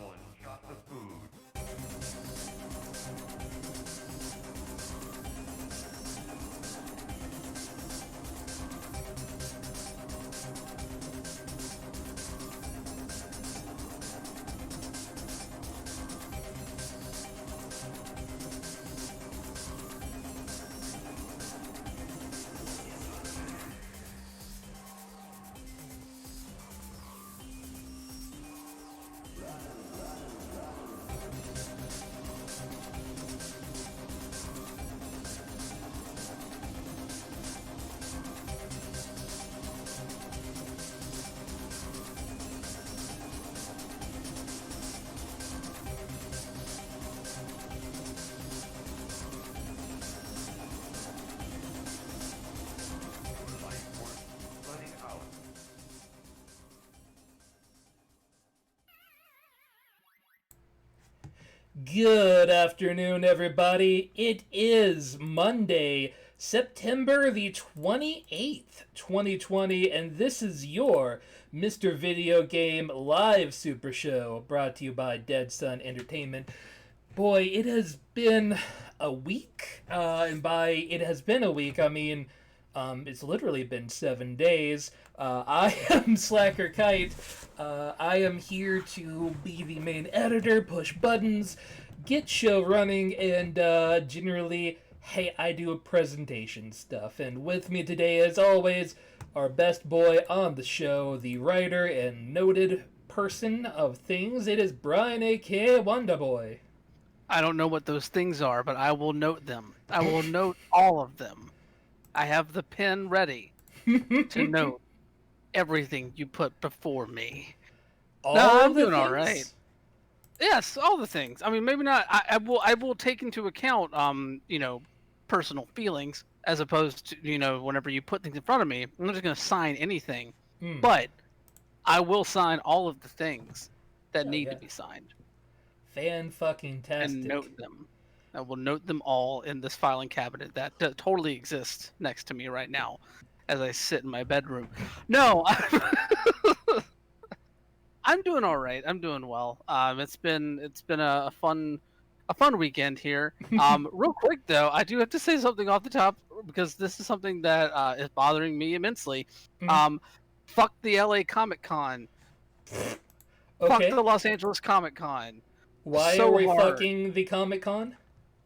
Someone shot the food. Good afternoon, everybody. It is Monday, September the 28th, 2020, and this is your Mr. Video Game Live Super Show, brought to you by Dead Sun Entertainment. Boy, it has been a week, and by it has been a week, I mean, it's literally been 7 days. I am Slacker Kite. I am here to be the main editor, push buttons, get show running, and generally, hey, I do presentation stuff. And with me today, as always, our best boy on the show, the writer and noted person of things. It is Brian, aka Wonder Boy. I don't know what those things are, but I will note them. I will note all of them. I have the pen ready to note everything you put before me. I'm doing all right. Yes, all the things. I mean, maybe not. I will take into account, personal feelings as opposed to, whenever you put things in front of me. I'm not just going to sign anything, but I will sign all of the things that need to be signed. Fan-fucking-tastic. And note them. I will note them all in this filing cabinet that totally exists next to me right now as I sit in my bedroom. No, I'm doing all right. I'm doing well. It's been a fun weekend here. Real quick though, I do have to say something off the top because this is something that is bothering me immensely. Fuck the LA Comic Con. Okay. Fuck the Los Angeles Comic Con. Why are we fucking the Comic Con?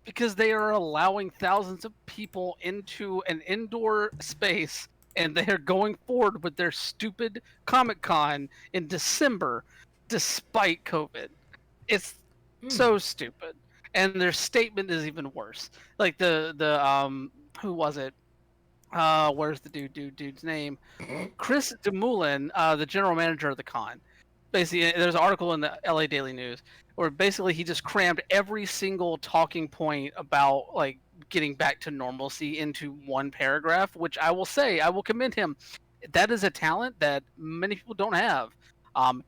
Because they are allowing thousands of people into an indoor space, and they are going forward with their stupid Comic Con in December, despite COVID. It's so stupid, and their statement is even worse. Like the who was it? Where's the dude's name? Chris DeMullen, the general manager of the con. Basically, there's an article in the LA Daily News where basically he just crammed every single talking point about like getting back to normalcy into one paragraph, which I will say, I will commend him. That is a talent that many people don't have.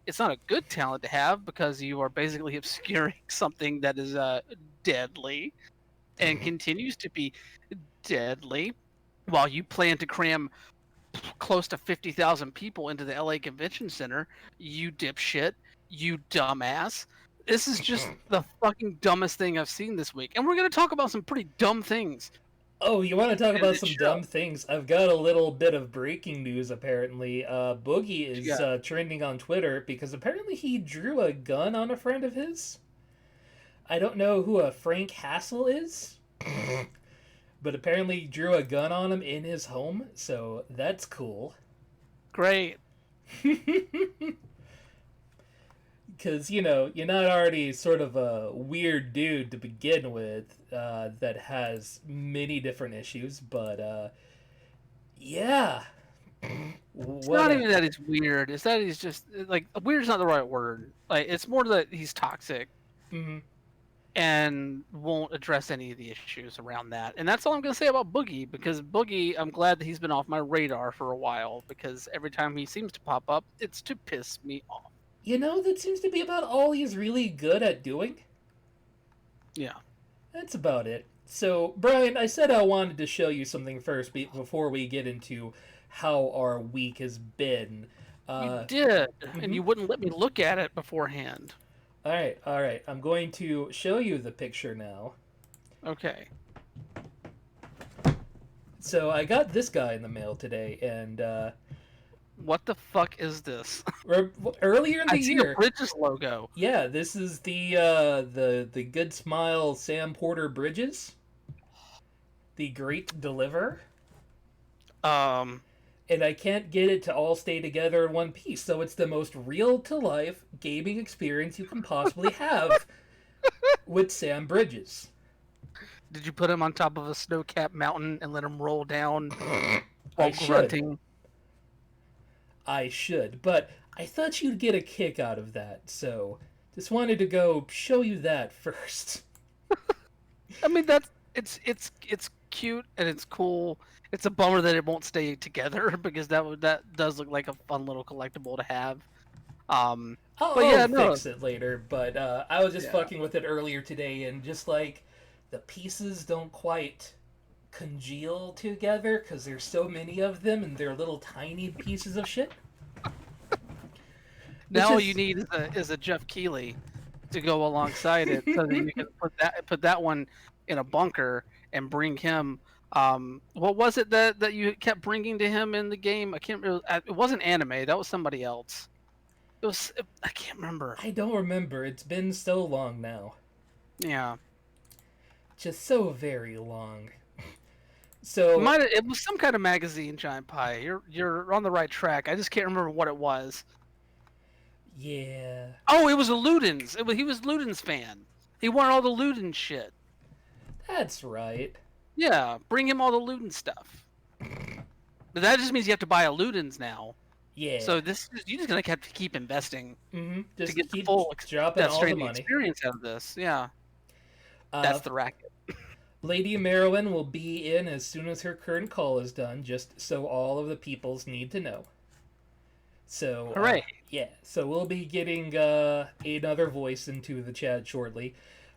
It's not a good talent to have because you are basically obscuring something that is deadly and continues to be deadly while you plan to cram close to 50,000 people into the LA Convention Center, you dipshit, you dumbass. This is just the fucking dumbest thing I've seen this week. And we're going to talk about some pretty dumb things. Oh, you want to talk about some dumb things? I've got a little bit of breaking news, apparently. Boogie is trending on Twitter because apparently he drew a gun on a friend of his. I don't know who a Frank Hassel is. But apparently he drew a gun on him in his home, so that's cool. Great. Because, you're not already sort of a weird dude to begin with that has many different issues, but, yeah. It's not even that he's weird. It's that he's just, like, weird is not the right word. Like, it's more that he's toxic. Mm-hmm. And won't address any of the issues around that. And that's all I'm going to say about Boogie, because Boogie, I'm glad that he's been off my radar for a while, because every time he seems to pop up, it's to piss me off. That seems to be about all he's really good at doing. Yeah. That's about it. So, Brian, I said I wanted to show you something first before we get into how our week has been. You did, and you wouldn't let me look at it beforehand. All right. I'm going to show you the picture now. Okay. So I got this guy in the mail today, and What the fuck is this? earlier in I the see a year, Bridges logo. yeah, this is the Good Smile Sam Porter Bridges, the Great Deliver, Um, and I can't get it to all stay together in one piece. So it's the most real to life gaming experience you can possibly have with Sam Bridges. did you put him on top of a snow-capped mountain and let him roll down I while should. grunting? I should, but I thought you'd get a kick out of that, so just wanted to go show you that first. I mean, it's cute and it's cool. It's a bummer that it won't stay together because that does look like a fun little collectible to have. Um, but I'll yeah, no, fix it later, but I was just yeah. fucking with it earlier today, and just like the pieces don't quite congeal together because there's so many of them and they're little tiny pieces of shit. Which Now all you is, need is a Jeff Keighley to go alongside it, so that you can put that one in a bunker and bring him. What was it that you kept bringing to him in the game? I can't remember. It wasn't anime. That was somebody else. It was. I can't remember. I don't remember. It's been so long now. Yeah. Just so very long. So, It was some kind of magazine, Giant Pie. You're on the right track. I just can't remember what it was. yeah, Oh, it was a Ludens. He was Ludens fan. He wanted all the Ludens shit. that's right. Yeah, bring him all the Ludens stuff. But that just means you have to buy a Ludens now. Yeah. So you're just gonna have to keep investing to Just get the keep full dropping Death all the Stranding money. experience out of this. Yeah, Uh, that's the racket. Lady Marilyn will be in as soon as her current call is done, just so all of the peoples need to know. So, Hooray! yeah, so we'll be getting another voice into the chat shortly.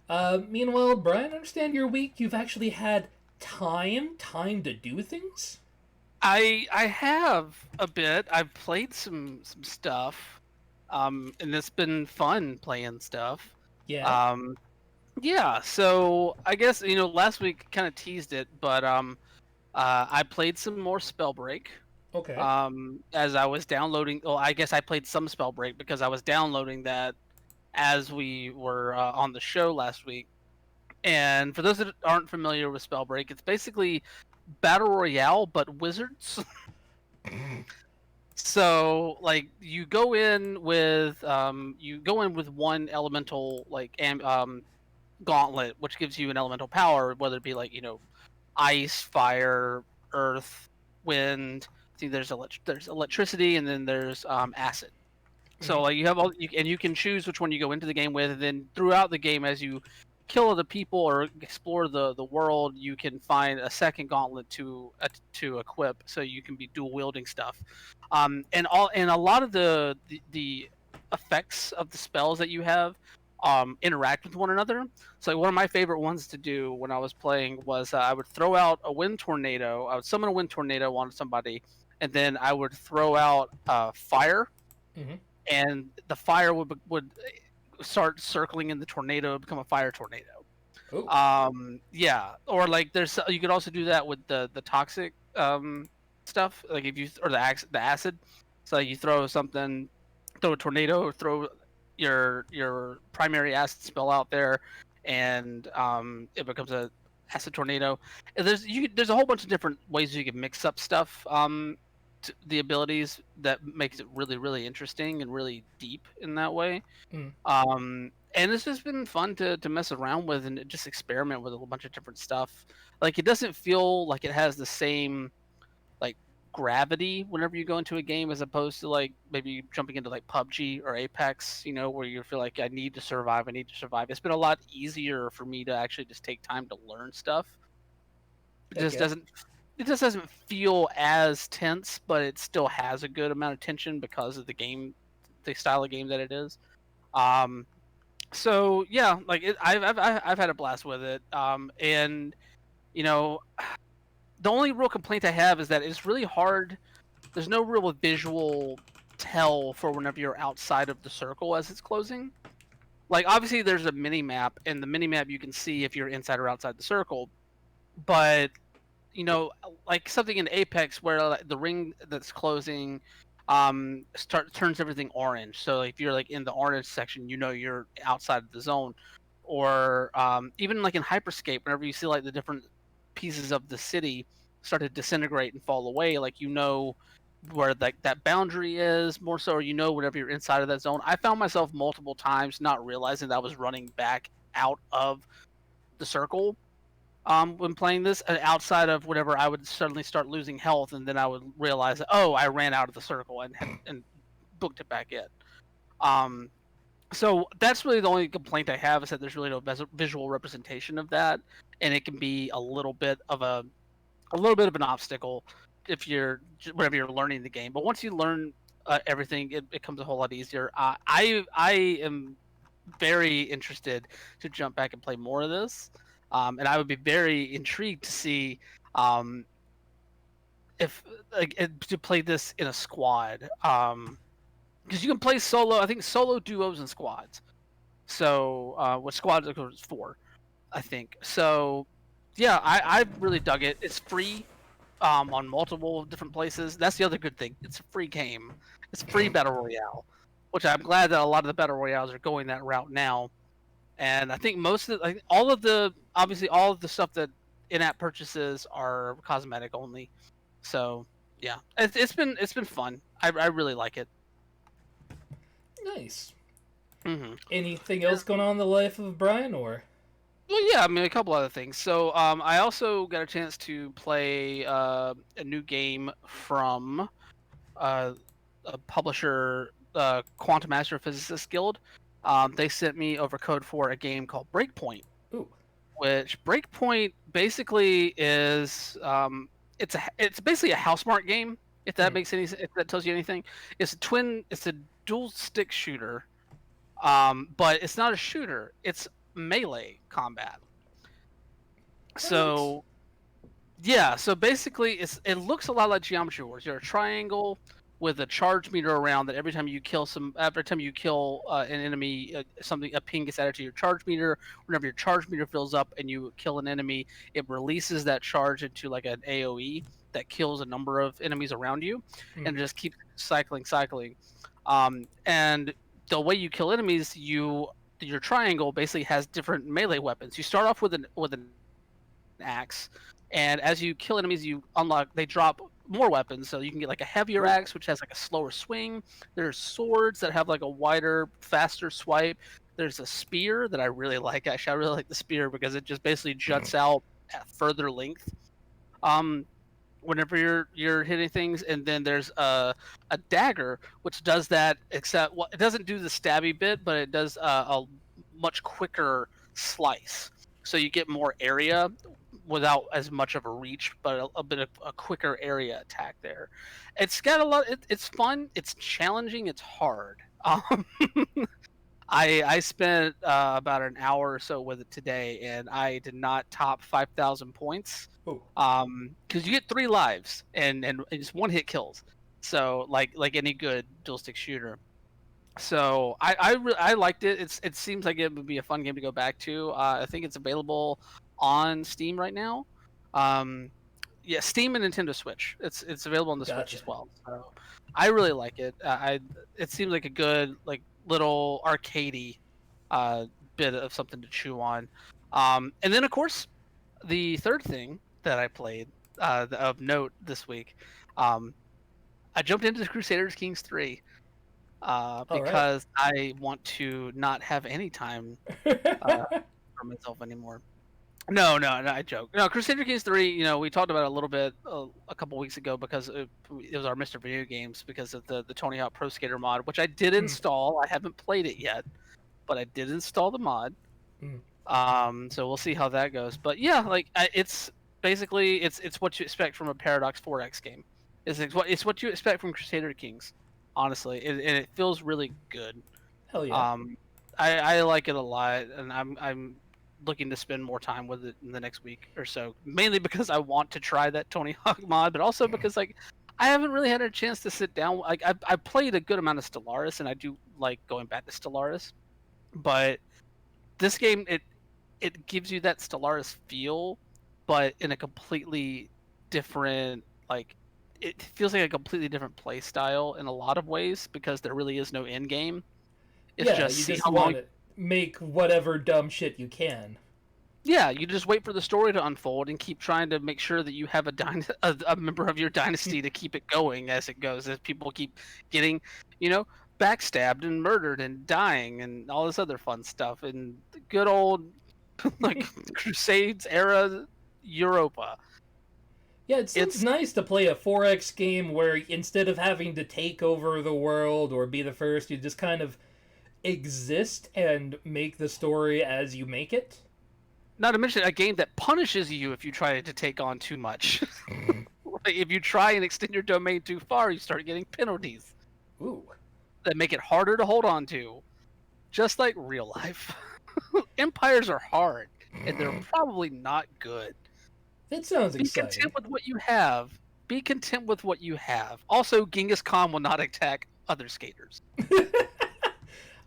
Meanwhile, Brian, I understand your week. You've actually had time to do things. I have a bit. I've played some stuff, and it's been fun playing stuff. Yeah. Um, yeah. So I guess last week kind of teased it, but I played some more Spellbreak. Okay. As I was downloading. Well, I guess I played some Spellbreak because I was downloading that as we were on the show last week. And for those that aren't familiar with Spellbreak, it's basically battle royale but wizards. So like you go in with one elemental gauntlet, which gives you an elemental power, whether it be like ice, fire, earth, wind. I think there's electricity, and then there's acid. So Mm-hmm. like and you can choose which one you go into the game with, and then throughout the game, as you kill other people or explore the world, you can find a second gauntlet to equip, so you can be dual wielding stuff. And a lot of the effects of the spells that you have interact with one another. So like, one of my favorite ones to do when I was playing was I would throw out a wind tornado. I would summon a wind tornado on somebody, and then I would throw out fire, Mm-hmm. and the fire would start circling in the tornado, become a fire tornado. Oh. Yeah, or like you could also do that with the toxic stuff, like if you or the acid. So you throw a tornado, or throw your primary acid spell out there, and it becomes a acid tornado. And there's a whole bunch of different ways you can mix up stuff. The abilities that makes it really really interesting and really deep in that way. Mm. And it's just been fun to mess around with and just experiment with a whole bunch of different stuff. Like it doesn't feel like it has the same like gravity whenever you go into a game as opposed to like maybe jumping into like PUBG or Apex, where you feel like I need to survive, I need to survive. It's been a lot easier for me to actually just take time to learn stuff. It Heck just yeah. doesn't it just doesn't feel as tense, but it still has a good amount of tension because of the style of game that it is. Um, so yeah, like I've had a blast with it. And you know, the only real complaint I have is that it's really hard. There's no real visual tell for whenever you're outside of the circle as it's closing. like obviously there's a mini map, and the mini map you can see if you're inside or outside the circle. But like something in Apex where like, the ring that's closing turns everything orange. So if you're like in the orange section, you're outside of the zone. Or even like in Hyperscape, whenever you see like the different pieces of the city start to disintegrate and fall away, like where that boundary is more so, or whenever you're inside of that zone. I found myself multiple times not realizing that I was running back out of the circle when playing this, outside of whatever, I would suddenly start losing health, and then I would realize that, oh, I ran out of the circle and booked it back in. So that's really the only complaint I have, is that there's really no visual representation of that, and it can be a little bit of an obstacle whenever you're learning the game. But once you learn everything, it becomes a whole lot easier. I am very interested to jump back and play more of this. And I would be very intrigued to see if to play this in a squad, because you can play solo. I think solo, duos, and squads. So with squads, of course, 4, I think. So yeah, I really dug it. It's free on multiple different places. That's the other good thing. It's a free game. It's free battle royale, which I'm glad that a lot of the battle royales are going that route now. And I think all of the stuff that in-app purchases are cosmetic only. So yeah, it's been fun. I really like it. Nice. Mm-hmm. Anything else going on in the life of Brian, or? Well, yeah, I mean, a couple other things. So I also got a chance to play a new game from a publisher, Quantum Astrophysicist Guild. They sent me over code for a game called Breakpoint. Ooh. Which Breakpoint basically is it's basically a Housemarque game, if that if that tells you anything. It's a dual stick shooter, but it's not a shooter. It's melee combat. So yeah, so basically it looks a lot like Geometry Wars. You're a triangle with a charge meter around that. Every time you kill an enemy, a ping gets added to your charge meter. Whenever your charge meter fills up and you kill an enemy, it releases that charge into like an AoE that kills a number of enemies around you, and it just keeps cycling. And the way you kill enemies, your triangle basically has different melee weapons. You start off with an axe, and as you kill enemies, they drop more weapons. So you can get like a heavier axe, which has like a slower swing. There's swords that have like a wider, faster swipe. There's a spear that I really like. Actually, I really like the spear because it just basically juts out at further length whenever you're hitting things. And then there's a dagger, which does that, except it doesn't do the stabby bit, but it does a much quicker slice. So you get more area without as much of a reach, but a bit of a quicker area attack there. It's got a lot. It's fun. It's challenging. It's hard. I spent about an hour or so with it today, and I did not top 5,000 points. Because you get 3 lives and just one hit kills. So like any good dual stick shooter. So I liked it. It seems like it would be a fun game to go back to. I think it's available on Steam right now. Yeah, Steam and Nintendo Switch. It's available on the Switch as well. So I really like it. It seems like a good little arcadey bit of something to chew on. And then of course, the third thing that I played of note this week, I jumped into Crusader Kings 3. Because I want to not have any time for myself anymore. No, I joke. No, Crusader Kings 3, we talked about it a little bit a couple weeks ago because it was our Mr. Video Games because of the Tony Hawk Pro Skater mod, which I did install. I haven't played it yet, but I did install the mod. So we'll see how that goes. But yeah, it's basically it's what you expect from a Paradox 4X game. It's what you expect from Crusader Kings. Honestly, and it feels really good. Hell yeah. I like it a lot, and I'm looking to spend more time with it in the next week or so. Mainly because I want to try that Tony Hawk mod, but also because I haven't really had a chance to sit down. I played a good amount of Stellaris, and I do like going back to Stellaris. But this game, it gives you that Stellaris feel, but in a completely different, like, it feels like a completely different play style in a lot of ways because there really is no end game. It's Yeah, just you see just how long. want to make whatever dumb shit you can. Yeah, you just wait for the story to unfold and keep trying to make sure that you have a member of your dynasty to keep it going as it goes, as people keep getting, you know, backstabbed and murdered and dying and all this other fun stuff in the good old like Crusades era Europa. Yeah, it seems It's nice to play a 4X game where instead of having to take over the world or be the first, you just kind of exist and make the story as you make it. not to mention a game that punishes you if you try to take on too much. Like, if you try and extend your domain too far, you start getting penalties Ooh. that make it harder to hold on to. Just like real life. Empires are hard, and they're probably not good. That sounds Be exciting. content with what you have. Be content with what you have. Also, Genghis Khan will not attack other skaters.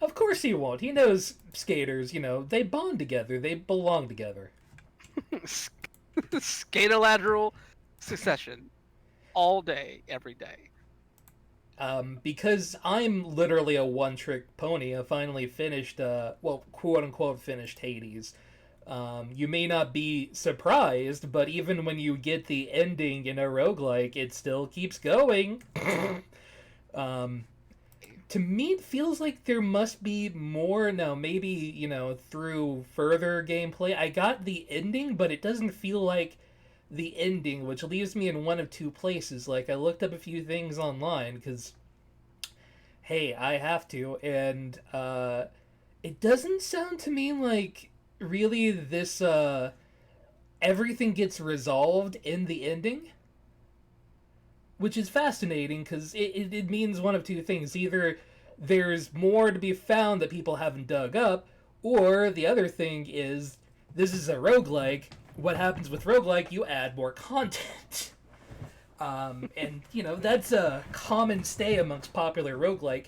Of course he won't. He knows skaters, they bond together. They belong together. Scatolateral succession. All day, every day. Because I'm literally a one-trick pony, I finally finished, quote-unquote finished Hades. You may not be surprised, but even when you get the ending in a roguelike, it still keeps going. To me, it feels like there must be more. Now, maybe, through further gameplay. I got the ending, but it doesn't feel like the ending, which leaves me in one of two places. Like, I looked up a few things online, because, hey, I have to, and, it doesn't sound to me like really this, everything gets resolved in the ending. Which is fascinating, because it means one of two things. Either there's more to be found that people haven't dug up, or the other thing is, this is a roguelike. What happens with roguelike? You add more content. And, that's a common stay amongst popular roguelike.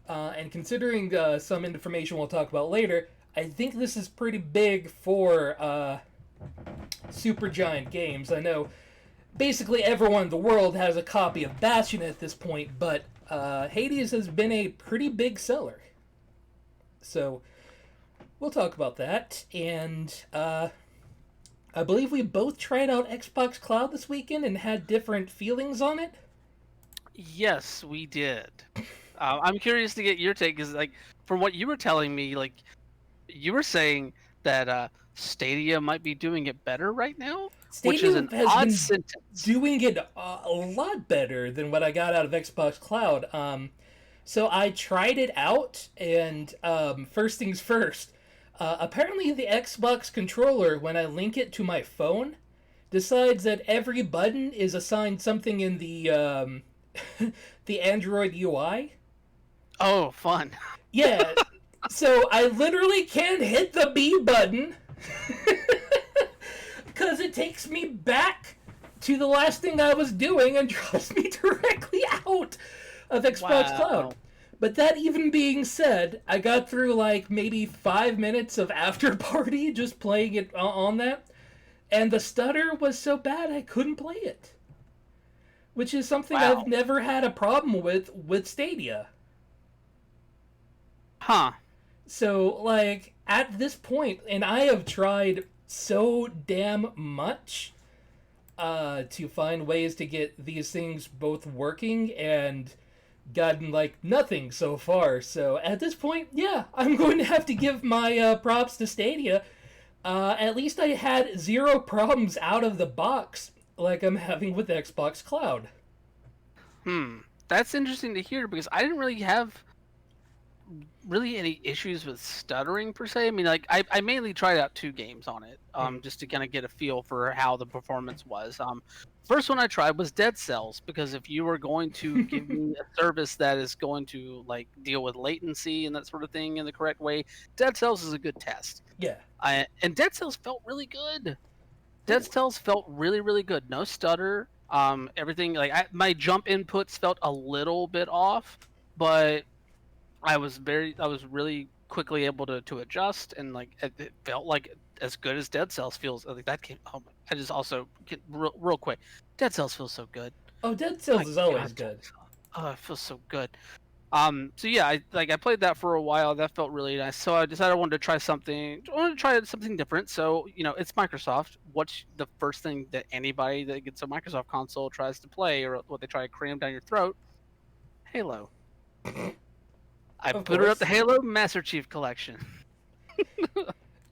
And considering some information we'll talk about later, I think this is pretty big for Supergiant Games. I know basically everyone in the world has a copy of Bastion at this point, but Hades has been a pretty big seller. So we'll talk about that. And I believe we both tried out Xbox Cloud this weekend and had different feelings on it. Yes, we did. I'm curious to get your take, because, like, from what you were telling me, like, you were saying that Stadia might be doing it better right now, which is Stadia an has odd been sentence. doing it a lot better than what I got out of Xbox Cloud. So I tried it out, and first things first. Apparently, the Xbox controller, when I link it to my phone, decides that every button is assigned something in the the Android UI. Oh, fun. Yeah, so I literally can't hit the B button because it takes me back to the last thing I was doing and drops me directly out of Xbox Cloud. But that even being said, I got through like maybe 5 minutes of after party just playing it on that, and the stutter was so bad I couldn't play it. Which is something I've never had a problem with Stadia. Huh. So, like, at this point, and I have tried so damn much to find ways to get these things both working, and gotten, like, nothing so far. So, at this point, yeah, I'm going to have to give my props to Stadia. At least I had zero problems out of the box, like I'm having with Xbox Cloud. That's interesting to hear, because I didn't really have any issues with stuttering per se. I mean, like, I mainly tried out 2 games on it, just to kind of get a feel for how the performance was. First one I tried was Dead Cells, because if you were going to give me a service that is going to, like, deal with latency and that sort of thing in the correct way, Dead Cells is a good test. Yeah. And Dead Cells felt really good. Dead Cells felt really, really good. No stutter. Everything, like, my jump inputs felt a little bit off, but I was really quickly able to adjust, and like it felt like as good as Dead Cells feels. Like that game. Oh, I just also get real quick. Dead Cells feels so good. Oh, Dead Cells My is God, always Dead good. Cells. Oh, it feels so good. So yeah, I played that for a while. That felt really nice. So I decided I wanted to try something. I wanted to try something different. So it's Microsoft. What's the first thing that anybody that gets a Microsoft console tries to play, or what they try to cram down your throat? Halo. I Of booted up the course. Halo Master Chief Collection.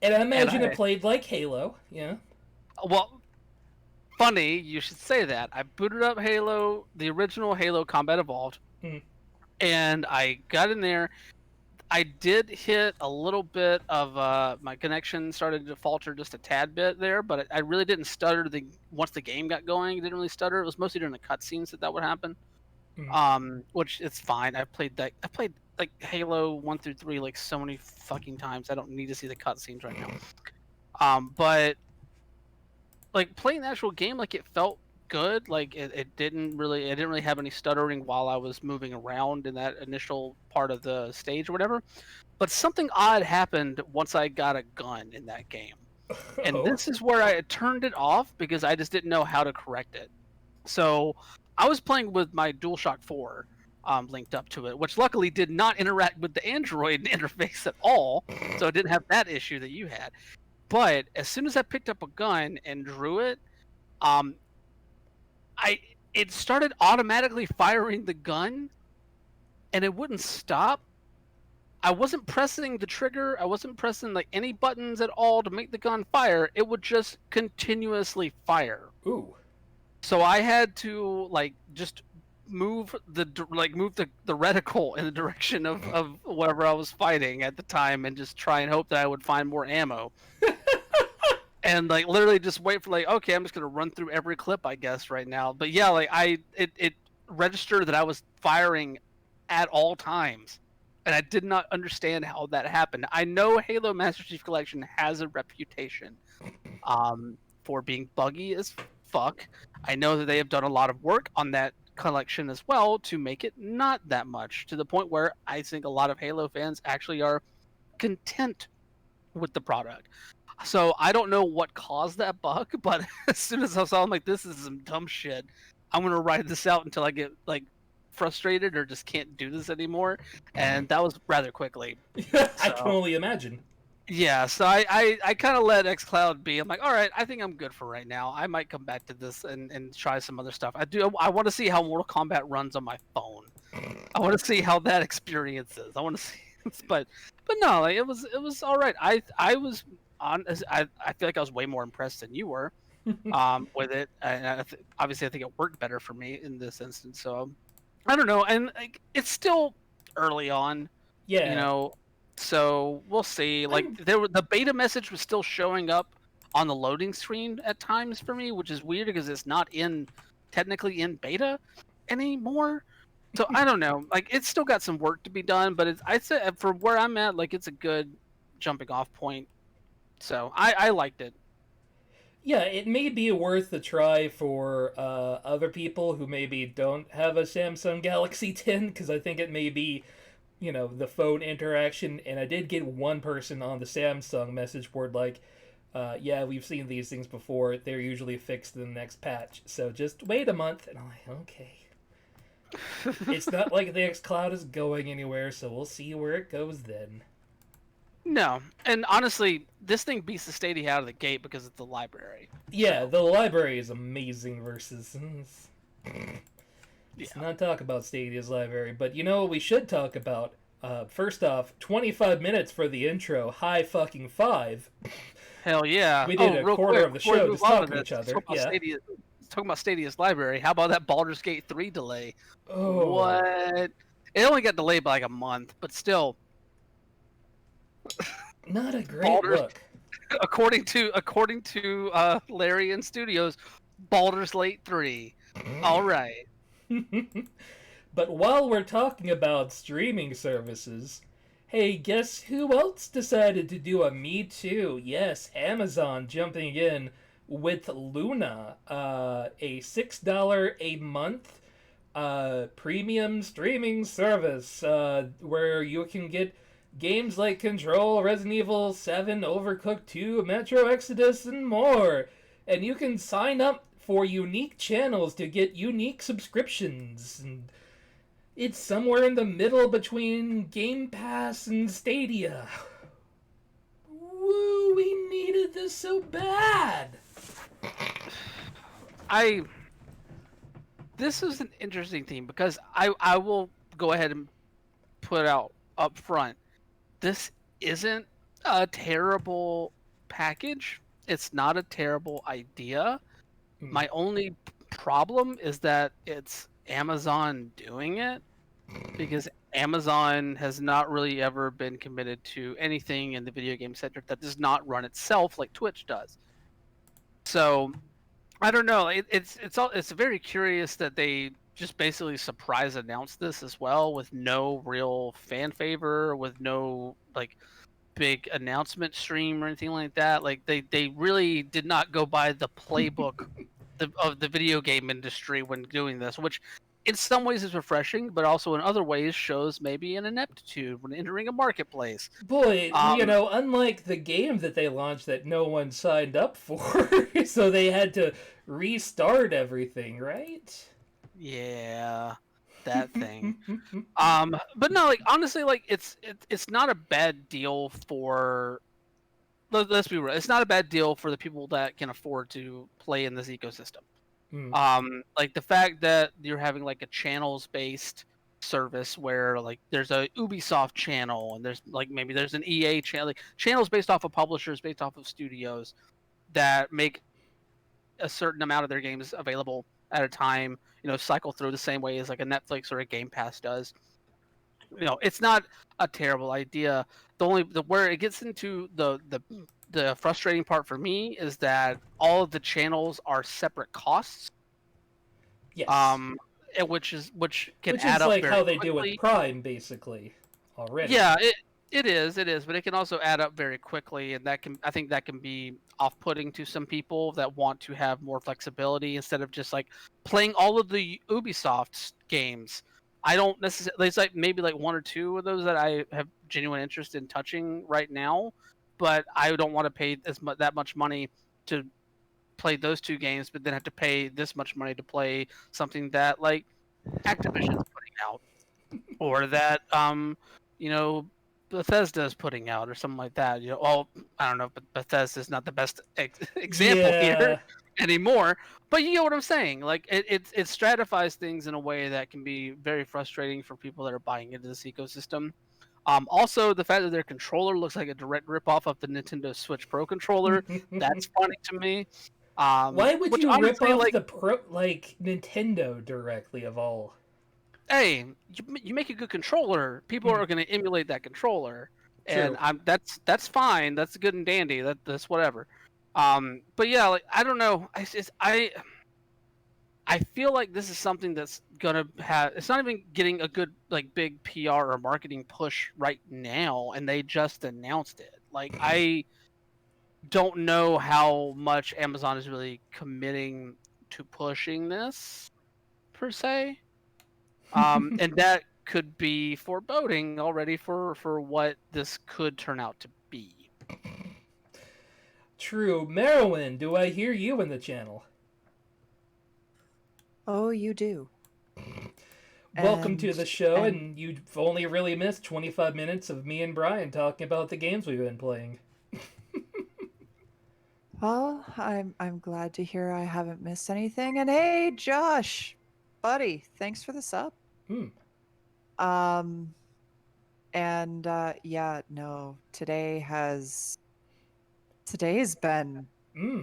And I And imagine it played like Halo. Yeah. well, funny you should say that. I booted up Halo, the original Halo Combat Evolved, Mm. and I got in there. I did hit a little bit of my connection started to falter just a tad bit there, but I really didn't stutter once the game got going. It didn't really stutter. It was mostly during the cutscenes that would happen. Mm. Which it's fine. I played like Halo 1 through 3 like so many fucking times. I don't need to see the cutscenes right now. But like playing the actual game, like it felt good. Like it didn't really have any stuttering while I was moving around in that initial part of the stage or whatever. But something odd happened once I got a gun in that game. And Oh. this is where I turned it off because I just didn't know how to correct it. So I was playing with my DualShock 4 linked up to it, which luckily did not interact with the Android interface at all. So it didn't have that issue that you had. But as soon as I picked up a gun and drew it, um, it started automatically firing the gun, and it wouldn't stop. I wasn't pressing the trigger. I wasn't pressing like any buttons at all to make the gun fire. It would just continuously fire. Ooh. So I had to like just move the reticle in the direction of whatever I was fighting at the time, and just try and hope that I would find more ammo. And like literally just wait for like, okay, I'm just gonna run through every clip I guess right now. But yeah, like it registered that I was firing at all times, and I did not understand how that happened. I know Halo Master Chief Collection has a reputation for being buggy as fuck. I know that they have done a lot of work on that collection as well to make it not that much, to the point where I think a lot of Halo fans actually are content with the product. So I don't know what caused that bug, but as soon as I saw, I'm like, this is some dumb shit. I'm gonna ride this out until I get like frustrated or just can't do this anymore. And that was rather quickly. I can So only imagine. yeah, so I kind of let xCloud be. I'm like, all right, I think I'm good for right now. I might come back to this and try some other stuff. I want to see how Mortal Kombat runs on my phone. I want to see how that experience is. I want to see, but no, like, it was all right. I was on. I feel like I was way more impressed than you were with it. And obviously, I think it worked better for me in this instance. So I don't know, and like, it's still early on, Yeah. so we'll see. Like the beta message was still showing up on the loading screen at times for me, which is weird because it's not technically in beta anymore. So I don't know. Like it's still got some work to be done, but I'd say for where I'm at, like it's a good jumping off point. So I liked it. Yeah, it may be worth a try for other people who maybe don't have a Samsung Galaxy 10, because I think it may be, the phone interaction. And I did get one person on the Samsung message board like, yeah, we've seen these things before. They're usually fixed in the next patch. So just wait a month. And I'm like, okay. It's not like the xCloud is going anywhere, so we'll see where it goes then. No, and honestly, this thing beats the Stadia out of the gate because it's the library. Yeah, the library is amazing versus... Let's Yeah. not talk about Stadia's library, but you know what we should talk about? First off, 25 minutes for the intro, high fucking five. Hell yeah. We did a real quarter quick, of the before we show move just on talking to this, each other. Talking about Yeah. Talking about Stadia's library. How about that Baldur's Gate 3 delay? Oh. What? It only got delayed by like a month, but still. Not a great Baldur's, look. according to Larian Studios, Baldur's Gate 3. All right. But while we're talking about streaming services, hey, guess who else decided to do a Me Too? Yes, Amazon jumping in with Luna, a $6 a month premium streaming service where you can get Games like Control, Resident Evil 7, Overcooked 2, Metro Exodus, and more. And you can sign up for unique channels to get unique subscriptions. And it's somewhere in the middle between Game Pass and Stadia. Woo, we needed this so bad. This is an interesting thing because I will go ahead and put out up front. This isn't a terrible package. It's not a terrible idea. My only problem is that it's Amazon doing it, because Amazon has not really ever been committed to anything in the video game sector that does not run itself like Twitch does. So I don't know. It's very curious that they just basically surprise announced this as well, with no real fan favor, with no like big announcement stream or anything like that. Like they really did not go by the playbook of the video game industry when doing this, which in some ways is refreshing, but also in other ways shows maybe an ineptitude when entering a marketplace. Boy, unlike the game that they launched that no one signed up for, so they had to restart everything, right? Yeah, that thing. But no, like honestly, like it's not a bad deal for. Let's be real. It's not a bad deal for the people that can afford to play in this ecosystem. Like the fact that you're having like a channels based service where like there's a Ubisoft channel and there's like maybe there's an EA channel, like channels based off of publishers, based off of studios that make a certain amount of their games available at a time, cycle through the same way as like a Netflix or a Game Pass does. It's not a terrible idea. Where it gets into the frustrating part for me is that all of the channels are separate costs. Yes. Which can add up like very how they quickly. do with Prime, basically, already. Yeah, it is, but it can also add up very quickly, and I think that can be off-putting to some people that want to have more flexibility instead of just like playing all of the Ubisoft games. I don't necessarily. It's like maybe like one or two of those that I have genuine interest in touching right now, but I don't want to pay that much money to play those two games, but then have to pay this much money to play something that like Activision's putting out, or that Bethesda's putting out, or something like that. I don't know, but Bethesda's not the best example here anymore. But you know what I'm saying? Like it stratifies things in a way that can be very frustrating for people that are buying into this ecosystem. Also, the fact that their controller looks like a direct ripoff of the Nintendo Switch Pro controller, that's funny to me. Why would which you rip honestly, off the Nintendo directly of all? Hey, you make a good controller, people are going to emulate that controller, and that's fine. That's good and dandy. That's whatever. But yeah, like I don't know. I feel like this is something that's gonna have. It's not even getting a good like big PR or marketing push right now, and they just announced it. Like I don't know how much Amazon is really committing to pushing this per se. And that could be foreboding already for what this could turn out to be. True. Merowyn, do I hear you in the channel? Oh, you do. Welcome to the show, and you've only really missed 25 minutes of me and Brian talking about the games we've been playing. Well, I'm glad to hear I haven't missed anything. And hey, Josh, buddy, thanks for the sub. Yeah, no, today has been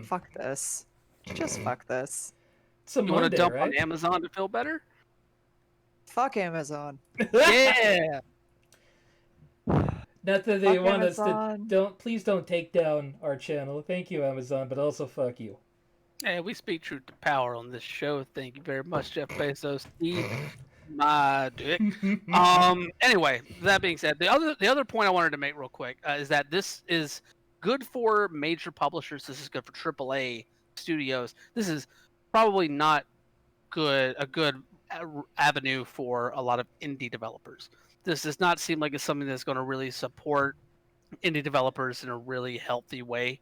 fuck this. Just fuck this. It's a you Monday, want to dump right? on Amazon to feel better? Fuck Amazon. Yeah. Not that they Fuck want Amazon. us to please don't take down our channel. Thank you, Amazon, but also fuck you. Hey, we speak truth to power on this show. Thank you very much, Jeff Bezos. Eat my dick. Anyway, that being said, the other point I wanted to make real quick is that this is good for major publishers. This is good for AAA studios. This is probably not a good avenue for a lot of indie developers. this does not seem like it's something that's going to really support indie developers in a really healthy way.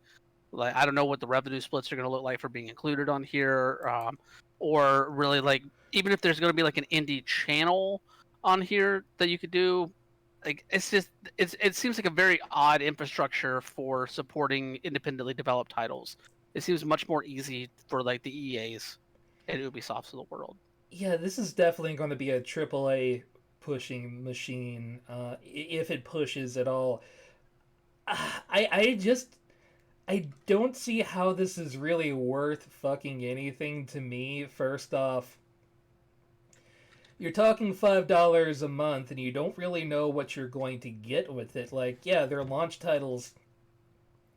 Like, I don't know what the revenue splits are going to look like for being included on here, or really, like, even if there's going to be like an indie channel on here that you could do. Like, it's just it seems like a very odd infrastructure for supporting independently developed titles. It seems much more easy for like the EAs and Ubisofts of the world. Yeah, this is definitely going to be a AAA pushing machine, if it pushes at all. I don't see how this is really worth fucking anything to me. First off, you're talking $5 a month, and you don't really know what you're going to get with it. Like, yeah, their launch titles.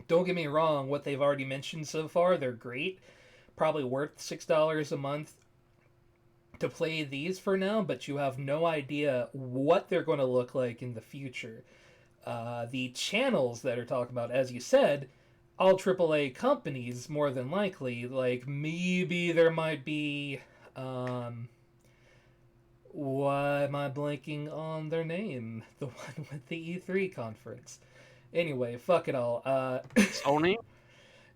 Don't get me wrong, what they've already mentioned so far, they're great. Probably worth $6 a month to play these for now, but you have no idea what they're going to look like in the future. The channels that are talking about, as you said, all AAA companies, more than likely. Like, maybe there might be. Why am I blanking on their name? The one with the E3 conference. Anyway, fuck it all. Sony,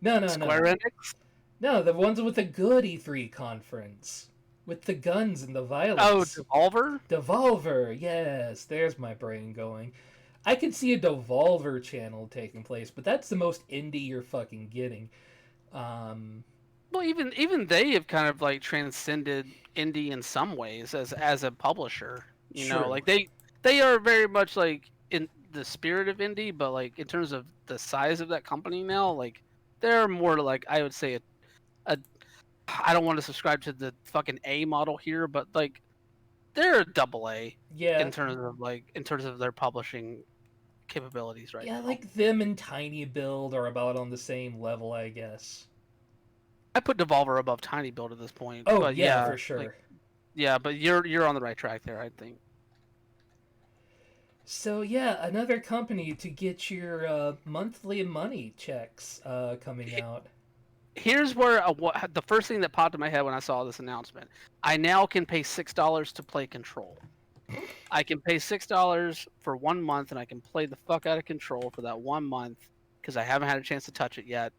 No. Square Enix. No, the ones with the good E3 conference. With the guns and the Oh, violence. Devolver. Devolver, yes, there's my brain going. I could see a Devolver channel taking place, but that's the most indie you're fucking getting. Well, even they have kind of like transcended indie in some ways as a publisher. You know, True. like they are very much like in the spirit of indie, but like in terms of the size of that company now, like they're more like, I would say a I don't want to subscribe to the fucking A model here, but like they're a double A Yeah, in terms of their publishing capabilities right yeah, now. like them and Tiny Build are about on the same level, I guess. I put Devolver above Tiny Build at this point, Oh but yeah, yeah, for sure. like, yeah, but you're on the right track there, I think. So yeah, another company to get your monthly money checks coming out. Here's where the first thing that popped in my head when I saw this announcement. I now can pay $6 to play Control. I can pay $6 for 1 month, and I can play the fuck out of Control for that 1 month because I haven't had a chance to touch it yet.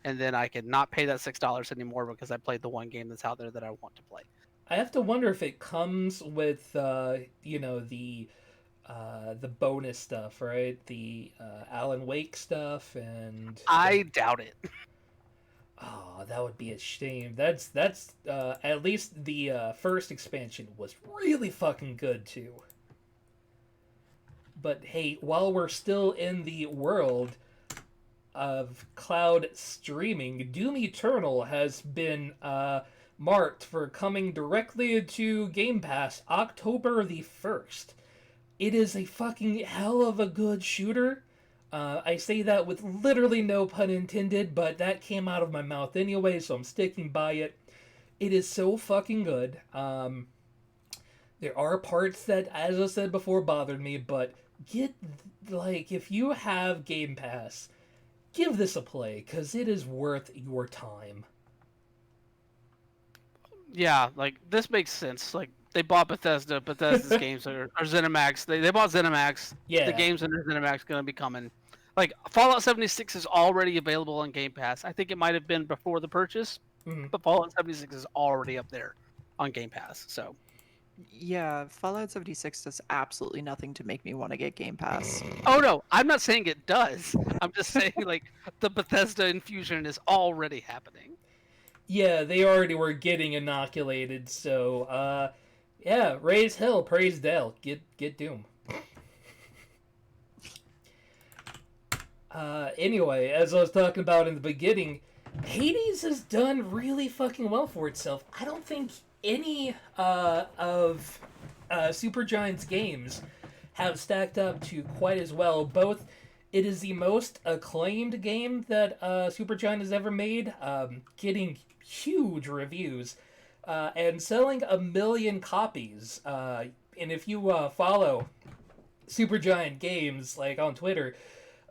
And then I can not pay that $6 anymore because I played the one game that's out there that I want to play. I have to wonder if it comes with the bonus stuff, right? The Alan Wake stuff and I doubt it. oh, that would be a shame. That's at least the first expansion was really fucking good too. But hey, while we're still in the world of cloud streaming, Doom Eternal has been marked for coming directly to Game Pass October the 1st. It is a fucking hell of a good shooter. I say that with literally no pun intended, but that came out of my mouth anyway, so I'm sticking by it. It is so fucking good. There are parts that, as I said before, bothered me, but if you have Game Pass, give this a play, because it is worth your time. Yeah, like this makes sense. Like they bought Bethesda. Bethesda's games are ZeniMax. They bought ZeniMax. Yeah. The games under ZeniMax going to be coming. Like Fallout 76 is already available on Game Pass. I think it might have been before the purchase, but Fallout 76 is already up there on Game Pass. So Yeah, Fallout 76 does absolutely nothing to make me want to get Game Pass. oh no, I'm not saying it does. I'm just saying like the Bethesda infusion is already happening. Yeah, they already were getting inoculated, so yeah, raise hell, praise Dell, get Doom. Anyway, as I was talking about in the beginning, Hades has done really fucking well for itself. I don't think any of Supergiant's games have stacked up to quite as well. Both, it is the most acclaimed game that Supergiant has ever made, getting huge reviews, and selling 1 million copies. And if you follow Supergiant Games, like on Twitter,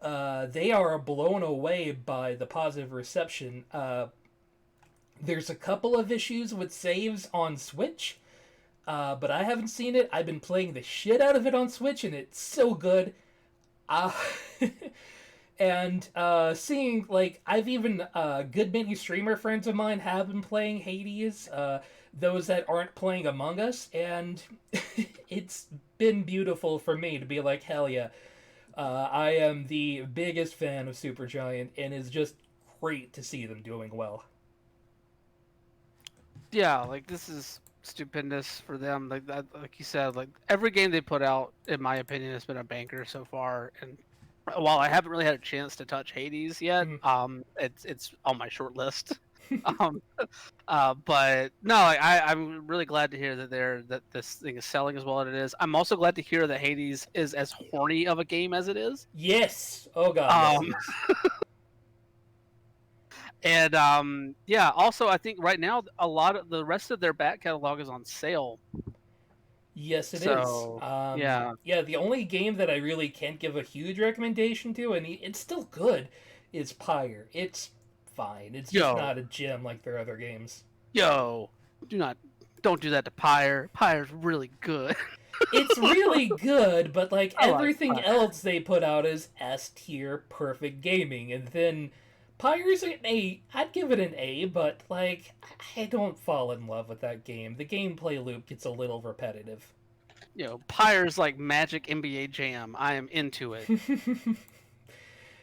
they are blown away by the positive reception. There's a couple of issues with saves on Switch. but I haven't seen it. I've been playing the shit out of it on Switch, and it's so good. Uh, and seeing, like, I've even good many streamer friends of mine have been playing Hades. Those that aren't playing Among Us, and it's been beautiful for me to be like, hell yeah. I am the biggest fan of Supergiant, and it's just great to see them doing well. Yeah, like this is stupendous for them. Like that, like you said, like every game they put out, in my opinion, has been a banker so far. And while I haven't really had a chance to touch Hades yet, it's on my short list. um, but no, I'm really glad to hear that this thing is selling as well as it is. I'm also glad to hear that Hades is as horny of a game as it is. Yes. Oh god. Yes, And yeah, also I think right now a lot of the rest of their back catalog is on sale. yes, it is. So, yeah. Yeah. The only game that I really can't give a huge recommendation to, and it's still good, is Pyre. It's fine. It's just not a gem like their other games. Yo, don't do that to Pyre. Pyre's really good. It's really good, but like I like everything Pyre. else they put out is S tier perfect gaming, and then Pyre's an A. I'd give it an A, but like I don't fall in love with that game. The gameplay loop gets a little repetitive. Pyre's like Magic NBA Jam. I am into it.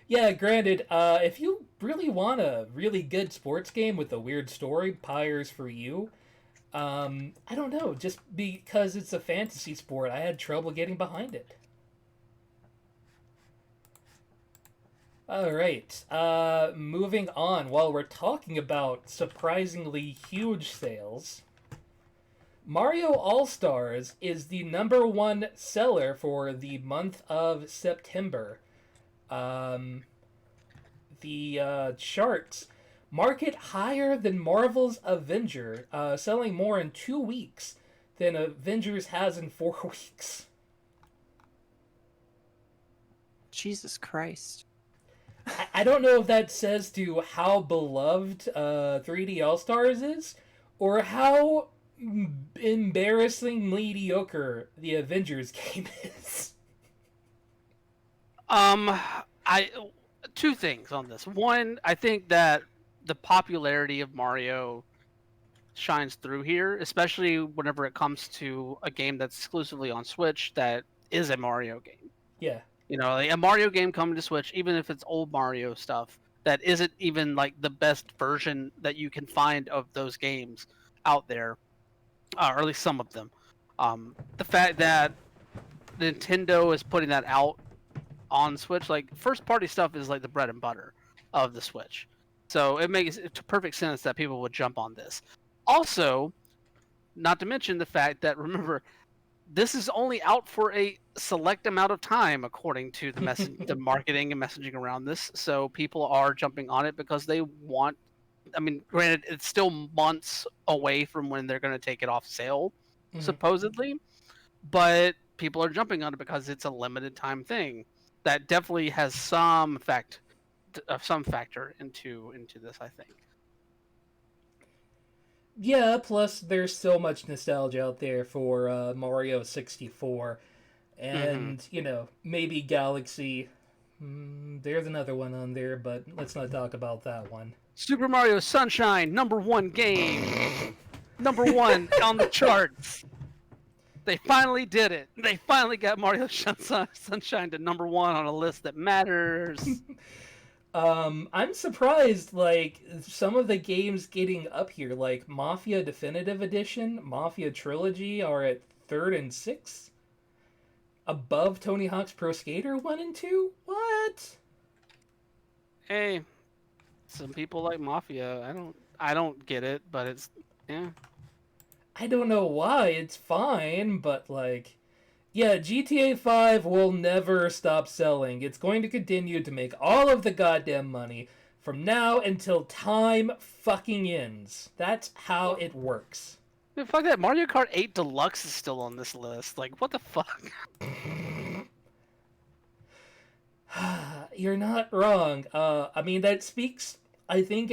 Yeah, granted, if you really want a really good sports game with a weird story, Pyre's for you. I don't know, just because it's a fantasy sport, I had trouble getting behind it. Alright, moving on, while we're talking about surprisingly huge sales, Mario All-Stars is the #1 seller for the month of September. The charts mark it higher than Marvel's Avenger, selling more in 2 weeks than Avengers has in 4 weeks. Jesus Christ. I don't know if that says to how beloved 3D All-Stars is, or how embarrassingly mediocre the Avengers game is. Two things on this. One, I think that the popularity of Mario shines through here, especially whenever it comes to a game that's exclusively on Switch that is a Mario game. Yeah. Like a Mario game coming to Switch, even if it's old Mario stuff, that isn't even like the best version that you can find of those games out there, or at least some of them. The fact that Nintendo is putting that out on Switch, like first party stuff is like the bread and butter of the Switch. So it makes perfect sense that people would jump on this. Also, not to mention the fact that, remember, this is only out for a select amount of time according to the marketing and messaging around this. So people are jumping on it because they want, I mean, granted, it's still months away from when they're going to take it off sale, supposedly, but people are jumping on it because it's a limited time thing. That definitely has some factor into this, I think. Yeah, plus there's so much nostalgia out there for Mario 64, and maybe Galaxy. There's another one on there, but let's not talk about that one. Super Mario Sunshine, #1 game, #1 on the charts. They finally did it. They finally got Mario Sunshine to #1 on a list that matters. I'm surprised, like, some of the games getting up here, like Mafia Definitive Edition, Mafia Trilogy, are at 3rd and 6th? Above Tony Hawk's Pro Skater 1 and 2? What? Hey, some people like Mafia. I don't get it, but it's, yeah. I don't know why, it's fine, but like, yeah, GTA 5 will never stop selling. It's going to continue to make all of the goddamn money from now until time fucking ends. That's how it works. Dude, fuck that. Mario Kart 8 Deluxe is still on this list. Like, what the fuck? You're not wrong. I mean, that speaks, I think,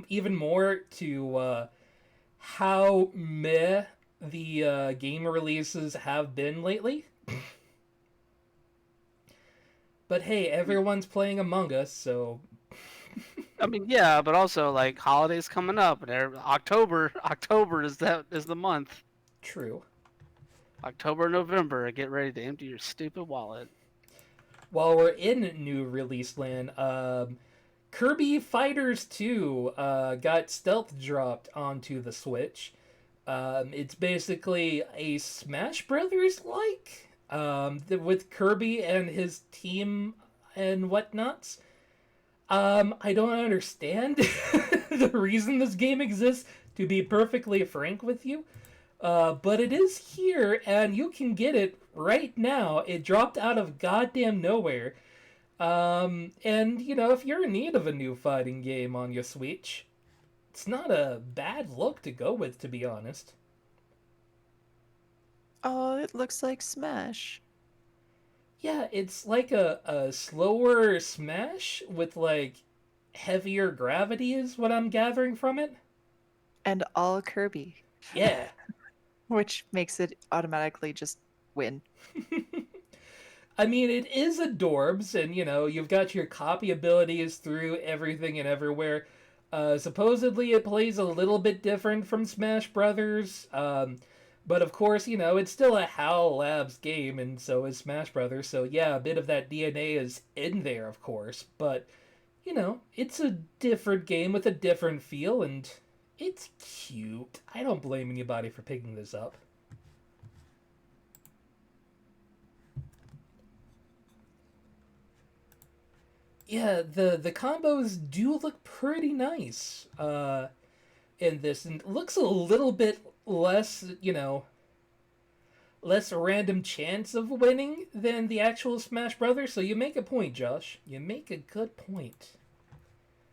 even more to how meh the game releases have been lately. But hey, everyone's playing Among Us, so I mean, yeah, but also like holidays coming up, and October is the month. true. October, November, get ready to empty your stupid wallet. While we're in new release land, Kirby Fighters 2 got stealth dropped onto the Switch. It's basically a Smash Brothers like, with Kirby and his team and whatnots. I don't understand the reason this game exists, to be perfectly frank with you. But it is here, and you can get it right now. It dropped out of goddamn nowhere. And, you know, if you're in need of a new fighting game on your Switch, it's not a bad look to go with, to be honest. Oh, it looks like Smash. Yeah, it's like a slower Smash with, like, heavier gravity, is what I'm gathering from it. And all Kirby, Yeah. which makes it automatically just win. I mean, it is adorbs, and you know, you've got your copy abilities through everything and everywhere. Supposedly, it plays a little bit different from Smash Brothers, but of course, you know, it's still a HAL Labs game, and so is Smash Brothers. So yeah, a bit of that DNA is in there, of course. But you know, it's a different game with a different feel, and it's cute. I don't blame anybody for picking this up. Yeah, the combos do look pretty nice in this, and it looks a little bit less, you know, less random chance of winning than the actual Smash Brothers. So you make a point, Josh. You make a good point.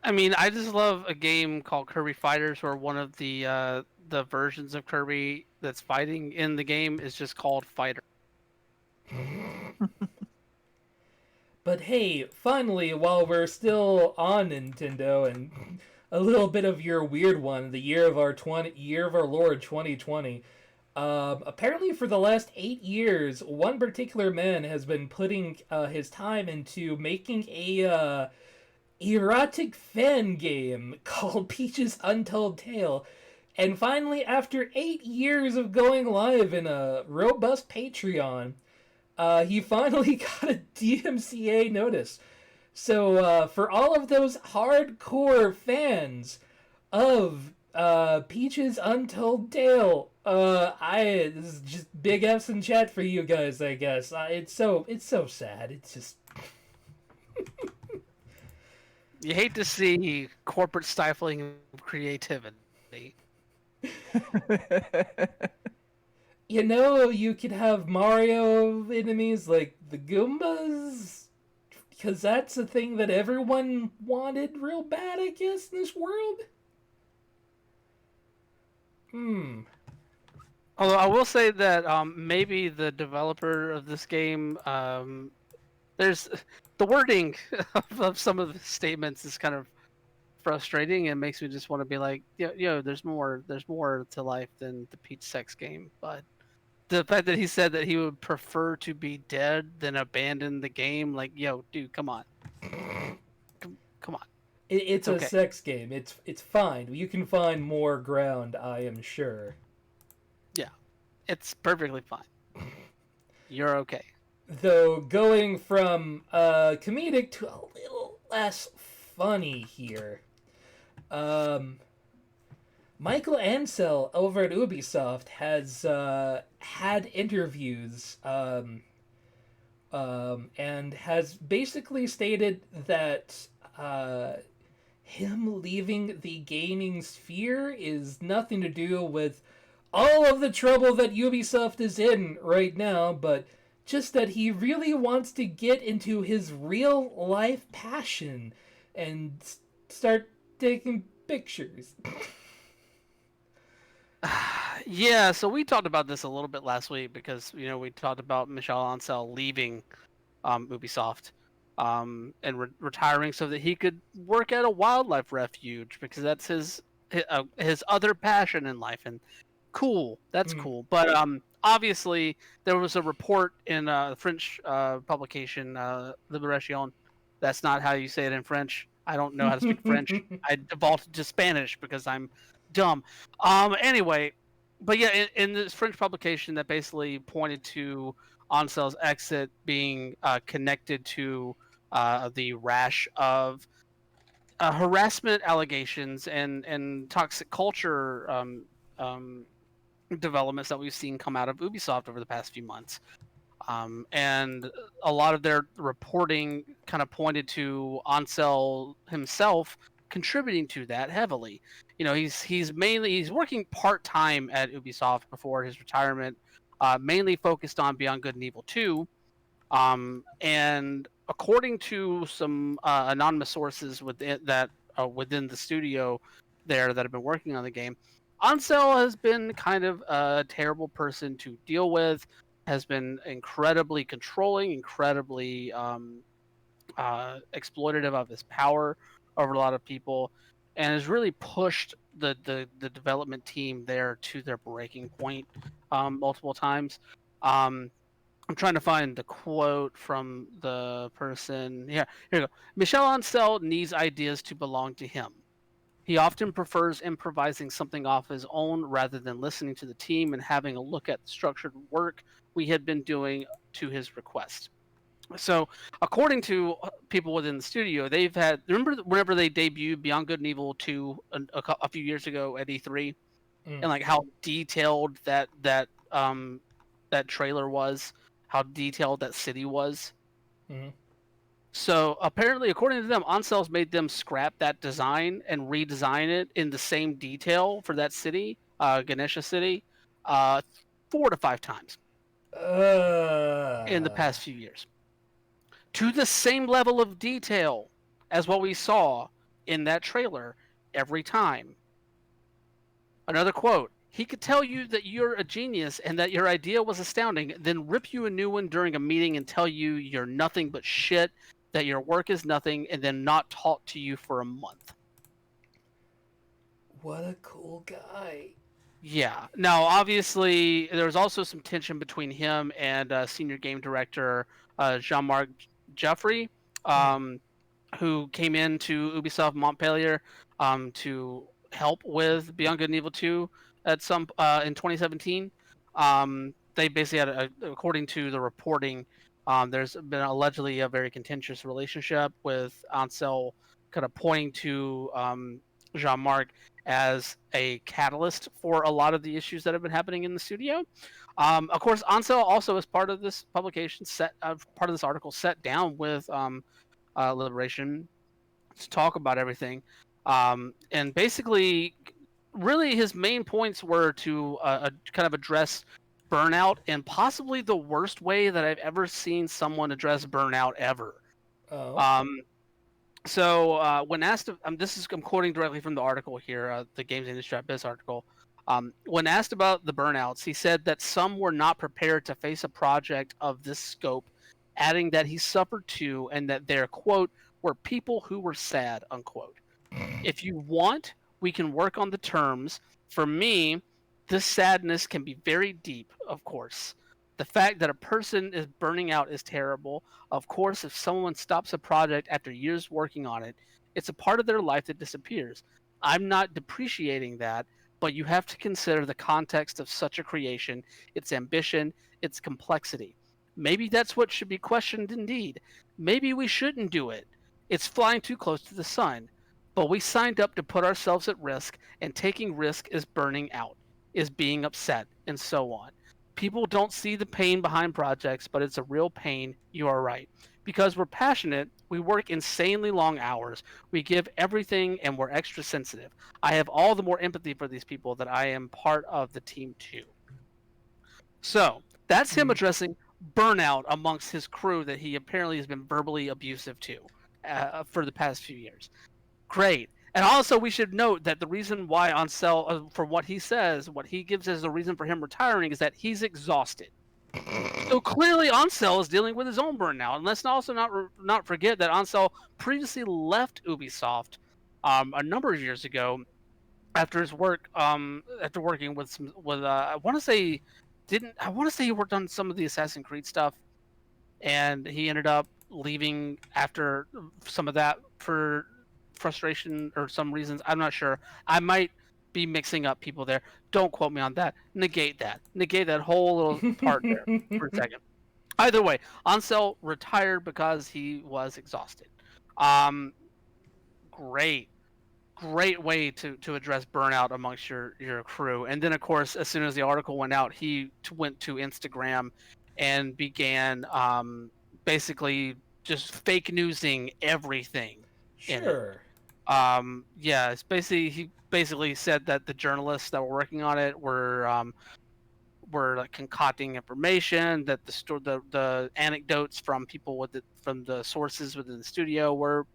I mean, I just love a game called Kirby Fighters, where one of the versions of Kirby that's fighting in the game is just called Fighter. But hey, finally, while we're still on Nintendo and a little bit of your weird one, the year of our Lord 2020. Apparently, for the last 8 years, one particular man has been putting his time into making a erotic fan game called Peach's Untold Tale. And finally, after 8 years of going live in a robust Patreon, he finally got a DMCA notice. So, for all of those hardcore fans of Peach's Untold Tale, this is just big F's in chat for you guys, I guess. It's so sad. It's just. You hate to see corporate stifling of creativity. You know, you could have Mario enemies like the Goombas, because that's a thing that everyone wanted real bad, I guess, in this world. Although I will say that maybe the developer of this game, there's the wording of some of the statements is kind of frustrating and makes me just want to be like, there's more to life than the Peach sex game. But the fact that he said that he would prefer to be dead than abandon the game, like, dude, come on, come on. It's a okay. sex game. It's fine. You can find more ground, I am sure. Yeah, it's perfectly fine. You're okay. Though going from comedic to a little less funny here. Michael Ansel over at Ubisoft has had interviews and has basically stated that him leaving the gaming sphere is nothing to do with all of the trouble that Ubisoft is in right now, but just that he really wants to get into his real life passion and start taking pictures. Yeah, so we talked about this a little bit last week because we talked about Michel Ancel leaving Ubisoft and retiring so that he could work at a wildlife refuge because that's his other passion in life. And Cool, that's cool. But obviously there was a report in a French publication, Liberation. That's not how you say it in French. I don't know how to speak French. I defaulted to Spanish because I'm dumb. Anyway, but yeah, in this French publication that basically pointed to Ansel's exit being connected to the rash of harassment allegations and toxic culture developments that we've seen come out of Ubisoft over the past few months. And a lot of their reporting kind of pointed to Ansel himself contributing to that heavily. You know, he's working part-time at Ubisoft before his retirement, mainly focused on Beyond Good and Evil 2. And according to some anonymous sources within the studio there that have been working on the game, Ansel has been kind of a terrible person to deal with, has been incredibly controlling, incredibly exploitative of his power over a lot of people, and has really pushed the development team there to their breaking point multiple times. I'm trying to find the quote from the person. Yeah, here we go. Michel Ancel needs ideas to belong to him. He often prefers improvising something off his own rather than listening to the team and having a look at the structured work we had been doing to his request. So, according to people within the studio, they've had. Remember whenever they debuted Beyond Good and Evil 2 a few years ago at E3, and like how detailed that trailer was, how detailed that city was. So apparently, according to them, Ansel's made them scrap that design and redesign it in the same detail for that city, Ganesha City, 4 to 5 times in the past few years, to the same level of detail as what we saw in that trailer every time. Another quote. He could tell you that you're a genius and that your idea was astounding, then rip you a new one during a meeting and tell you you're nothing but shit, that your work is nothing, and then not talk to you for a month. What a cool guy. Yeah. Now, obviously, there's also some tension between him and senior game director Jean-Marc Geoffrey, who came into Ubisoft Montpellier to help with Beyond Good and Evil 2 at some in 2017. They basically had, according to the reporting, there's been allegedly a very contentious relationship with Ansel, kind of pointing to Jean-Marc as a catalyst for a lot of the issues that have been happening in the studio. Of course, Ansel also, as part of this publication, part of this article, sat down with Liberation to talk about everything, and basically, really, his main points were to kind of address burnout in possibly the worst way that I've ever seen someone address burnout ever. So when asked, I'm quoting directly from the article here, the Games Industry Biz article. When asked about the burnouts, he said that some were not prepared to face a project of this scope, adding that he suffered too, and that their quote were people who were sad, unquote. If you want, we can work on the terms. For me, this sadness can be very deep, of course. The fact that a person is burning out is terrible. Of course, if someone stops a project after years working on it, it's a part of their life that disappears. I'm not depreciating that, but you have to consider the context of such a creation, its ambition, its complexity. Maybe that's what should be questioned indeed. Maybe we shouldn't do it. It's flying too close to the sun. But we signed up to put ourselves at risk, and taking risk is burning out, is being upset, and so on. People don't see the pain behind projects, but it's a real pain. You are right. Because we're passionate, we work insanely long hours. We give everything, and we're extra sensitive. I have all the more empathy for these people that I am part of the team too. So that's him addressing burnout amongst his crew that he apparently has been verbally abusive to for the past few years. Great. And also, we should note that the reason why Ansel, for what he says, what he gives as the reason for him retiring, is that he's exhausted. So clearly, Ansel is dealing with his own burnout. And let's also not forget that Ansel previously left Ubisoft a number of years ago after his work, after working with I want to say he worked on some of the Assassin's Creed stuff, and he ended up leaving after some of that for frustration or some reasons. I'm not sure. I might be mixing up people there. Don't quote me on that. Negate that. Negate that whole little part there for a second. Either way, Ansel retired because he was exhausted. Um, great way to address burnout amongst your crew. And then of course, as soon as the article went out, he went to Instagram and began basically just fake newsing everything in it. Sure. Yeah, it's basically he basically said that the journalists that were working on it were like concocting information, that the anecdotes from people from the sources within the studio were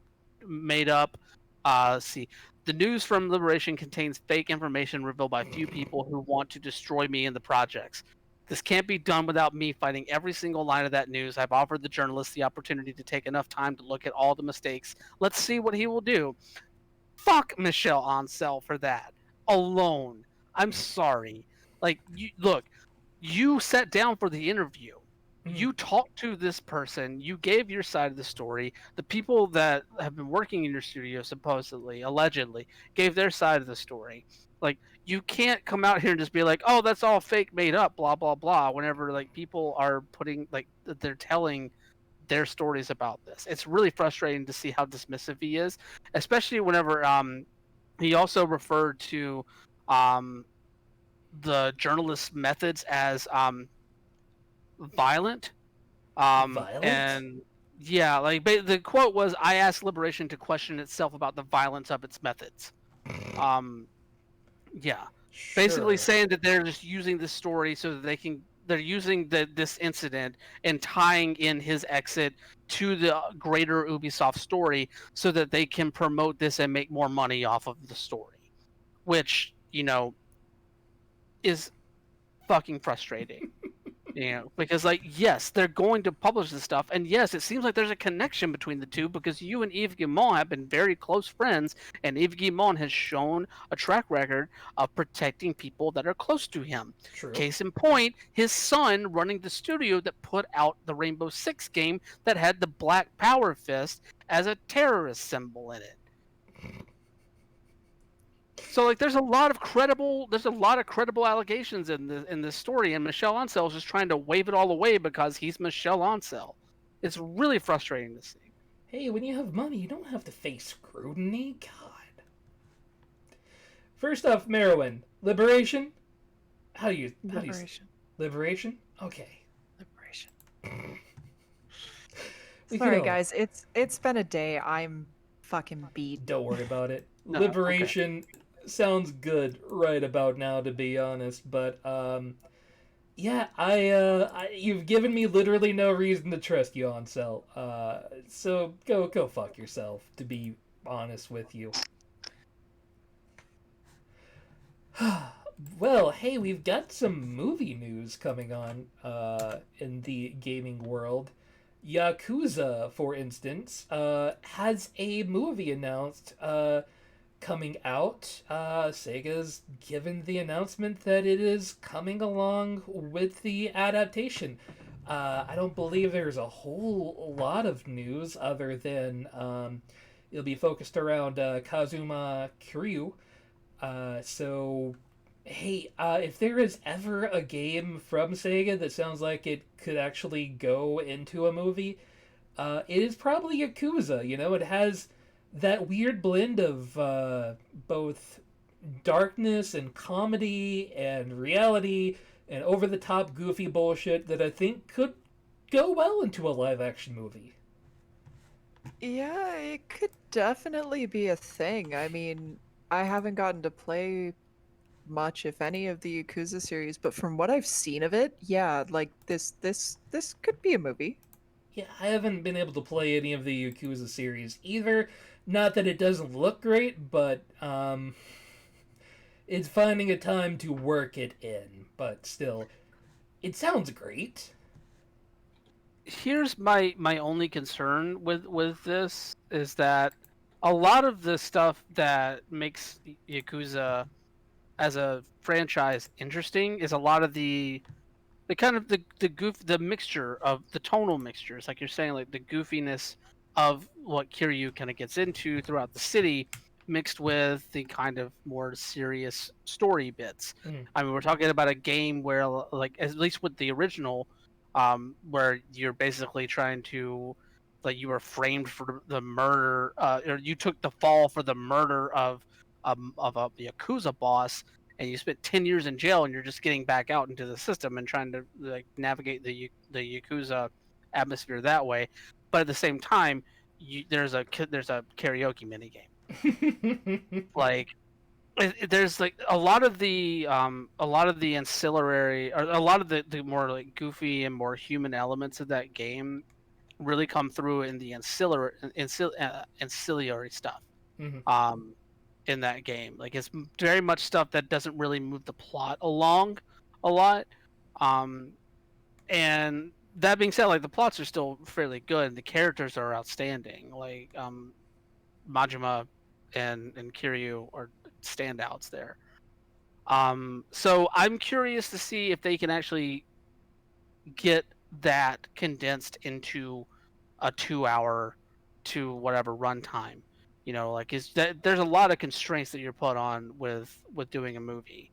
made up. See, the news from Liberation contains fake information revealed by few people who want to destroy me and the projects. This can't be done without me fighting every single line of that news. I've offered the journalist the opportunity to take enough time to look at all the mistakes. Let's see what he will do. Fuck Michelle Ancel for that alone. I'm sorry. Like, look, you sat down for the interview. You talked to this person. You gave your side of the story. The people that have been working in your studio, supposedly, allegedly, gave their side of the story. Like, you can't come out here and just be like, "Oh, that's all fake, made up," blah blah blah. Whenever like people are putting like they're telling their stories about this, it's really frustrating to see how dismissive he is, especially whenever he also referred to the journalist's methods as violent. Violent? And yeah, like the quote was, "I asked Liberation to question itself about the violence of its methods." Yeah, basically Sure. saying that they're just using this story so that they're using this incident and tying in his exit to the greater Ubisoft story so that they can promote this and make more money off of the story, which is fucking frustrating. Because like, yes, they're going to publish this stuff, and yes, it seems like there's a connection between the two because you and Yves Guillemot have been very close friends, and Yves Guillemot has shown a track record of protecting people that are close to him. True. Case in point, his son running the studio that put out the Rainbow Six game that had the Black Power Fist as a terrorist symbol in it. So like, there's a lot of credible allegations in this story, and Michel Ancel is just trying to wave it all away because he's Michel Ancel. It's really frustrating to see. Hey, when you have money, you don't have to face scrutiny. God. First off, Merowyn, Liberation. How do you Liberation. Liberation? Okay. Liberation. We Sorry, can- guys. It's been a day. I'm fucking beat. Don't worry about it. No, Liberation sounds good right about now, to be honest. But yeah, you've given me literally no reason to trust you, Ansel. So go fuck yourself. To be honest with you. Well, hey, we've got some movie news coming on in the gaming world. Yakuza, for instance, has a movie announced coming out. Sega's given the announcement that it is coming along with the adaptation. I don't believe there's a whole lot of news other than it'll be focused around Kazuma Kiryu. So, hey, if there is ever a game from Sega that sounds like it could actually go into a movie, it is probably Yakuza. It has that weird blend of both darkness and comedy and reality and over-the-top goofy bullshit that I think could go well into a live-action movie. Yeah, it could definitely be a thing. I mean, I haven't gotten to play much, if any, of the Yakuza series, but from what I've seen of it, yeah, like this could be a movie. Yeah, I haven't been able to play any of the Yakuza series either. Not that it doesn't look great, but it's finding a time to work it in. But still, it sounds great. Here's my only concern with this is that a lot of the stuff that makes Yakuza as a franchise interesting is a lot of the kind of the mixture of the tonal mixtures, like you're saying, like the goofiness of what Kiryu kind of gets into throughout the city, mixed with the kind of more serious story bits. Mm. I mean, we're talking about a game where, like, at least with the original, where you're basically trying to, like, you were framed for the murder, or you took the fall for the murder of a Yakuza boss, and you spent 10 years in jail, and you're just getting back out into the system and trying to, like, navigate the Yakuza atmosphere that way. But at the same time, there's a karaoke minigame. Like, there's like a lot of the ancillary, or a lot of the more like goofy and more human elements of that game really come through in the ancillary stuff. Mhm. In that game. Like, it's very much stuff that doesn't really move the plot along a lot. Um, and that being said, like, the plots are still fairly good, and the characters are outstanding. Like, Majima and Kiryu are standouts there. So I'm curious to see if they can actually get that condensed into a 2 hour to whatever runtime. You know, like, is that there's a lot of constraints that you're put on with doing a movie,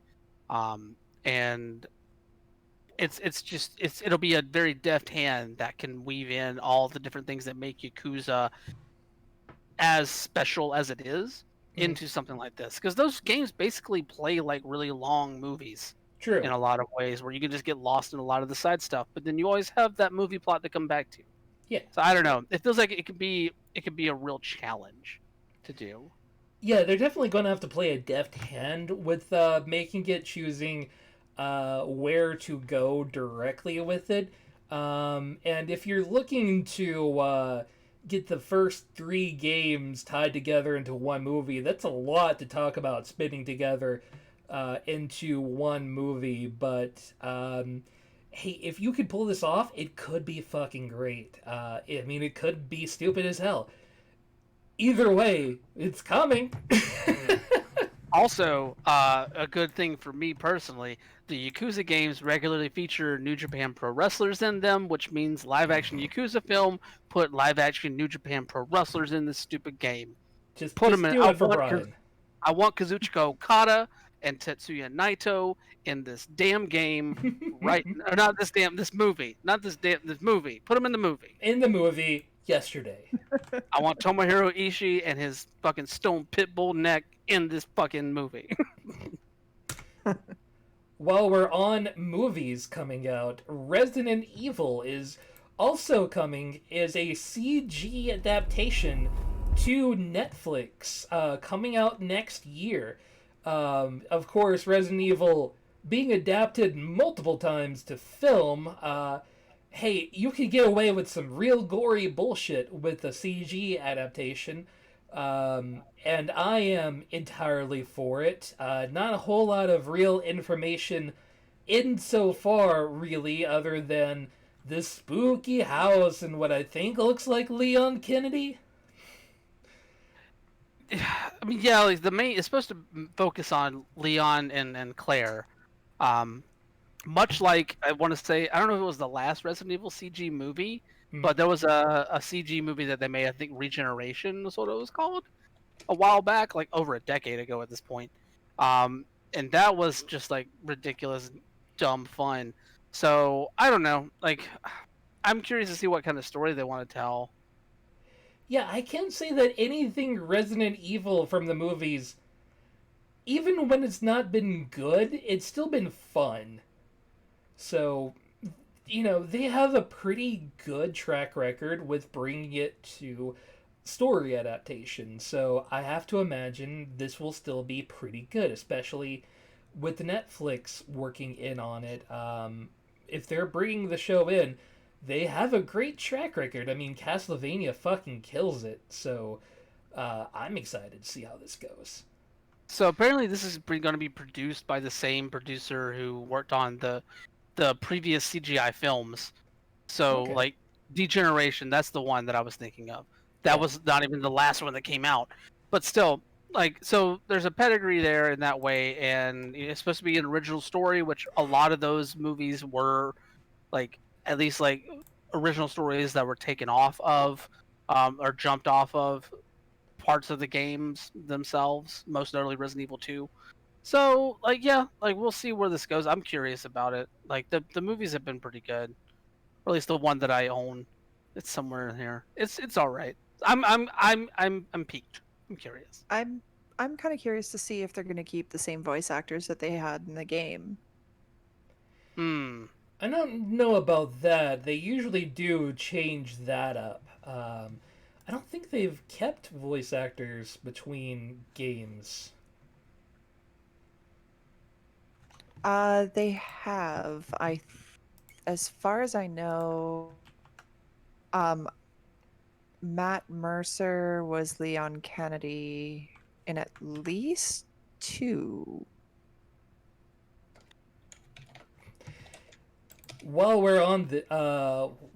and it'll be a very deft hand that can weave in all the different things that make Yakuza as special as it is Mhm. into something like this, because those games basically play like really long movies in True. a lot of ways, where you can just get lost in a lot of the side stuff, but then you always have that movie plot to come back to. Yeah. So I don't know. It feels like it could be a real challenge to do. Yeah, they're definitely going to have to play a deft hand with making it, choosing where to go directly with it. And if you're looking to get the first 3 games tied together into one movie, that's a lot to talk about spinning together into one movie. But hey, if you could pull this off, it could be fucking great. I mean, it could be stupid as hell. Either way, it's coming. Also, a good thing for me personally, the Yakuza games regularly feature New Japan Pro wrestlers in them, which means live action Yakuza film put live action New Japan Pro wrestlers in this stupip game. Put them Just in. do it for Brian. I want Kazuchika Okada and Tetsuya Naito in this damn game, right? Or not this movie, not this movie. Put them in the movie. In the movie yesterday. I want Tomohiro Ishii and his fucking stone pitbull neck in this fucking movie. While we're on movies coming out, Resident Evil is also coming as a CG adaptation to Netflix, coming out next year. Of course, Resident Evil being adapted multiple times to film, hey, you could get away with some real gory bullshit with a CG adaptation. And I am entirely for it. Not a whole lot of real information insofar, really, other than this spooky house and what I think looks like Leon Kennedy. I mean, yeah, like the main it's supposed to focus on Leon and Claire. Much like, I want to say, I don't know if it was the last Resident Evil CG movie, but there was a CG movie that they made, I think Regeneration was what it was called, a while back, like over a decade ago at this point. And that was just like ridiculous, dumb fun. So I don't know. Like, I'm curious to see what kind of story they want to tell. Yeah, I can't say that anything Resident Evil from the movies, even when it's not been good, it's still been fun. So, you know, they have a pretty good track record with bringing it to story adaptation. So I have to imagine this will still be pretty good, especially with Netflix working in on it. If they're bringing the show in, they have a great track record. I mean, Castlevania fucking kills it. So I'm excited to see how this goes. So apparently, this is going to be produced by the same producer who worked on the previous CGI films. So Okay. like Degeneration, that's the one that I was thinking of. That was not even the last one that came out. But still, like, so there's a pedigree there in that way, and it's supposed to be an original story, which a lot of those movies were, like, at least like original stories that were taken off of, or jumped off of parts of the games themselves, most notably Resident Evil 2. So, like, yeah, like, we'll see where this goes. I'm curious about it. Like, the movies have been pretty good, or at least the one that I own. It's somewhere in here. It's all right. I'm peaked. I'm curious. I'm kind of curious to see if they're going to keep the same voice actors that they had in the game. Hmm. I don't know about that. They usually do change that up. I don't think they've kept voice actors between games. They have. As far as I know, um, Matt Mercer was Leon Kennedy in at least 2. While we're on the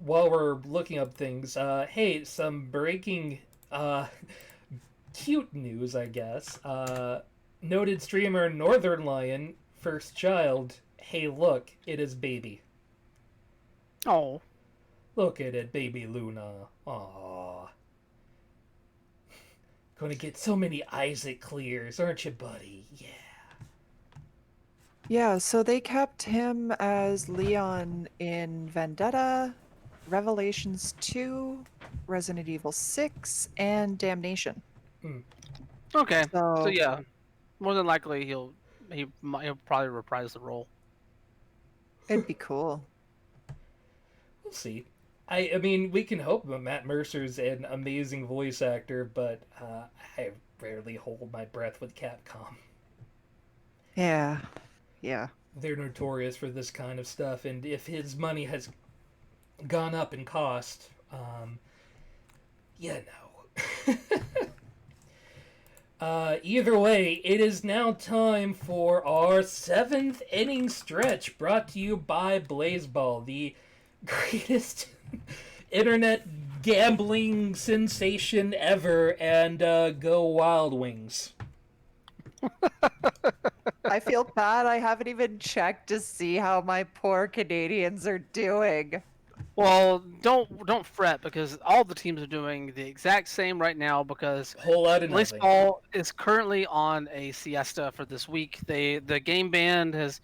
while we're looking up things, hey, some breaking cute news, I guess. Noted streamer Northern Lion, first child. Hey, look, it is baby. Oh. Look at it, baby Luna. Aww. Gonna get so many Isaac clears, aren't you, buddy? Yeah. Yeah, so they kept him as Leon in Vendetta, Revelations 2, Resident Evil 6, and Damnation. Okay. So So yeah, more than likely he'll probably reprise the role. it'd be cool. We'll see. I mean, we can hope that Matt Mercer's an amazing voice actor, but I rarely hold my breath with Capcom. Yeah. Yeah. They're notorious for this kind of stuff, and if his money has gone up in cost, yeah, no. Either way, it is now time for our 7th inning stretch, brought to you by Blazeball, the greatest internet gambling sensation ever, and go Wild Wings. I feel bad I haven't even checked to see how my poor Canadians are doing. Well, don't fret, because all the teams are doing the exact same right now, because Whole lot of nothing. Baseball is currently on a siesta for this week. The game band has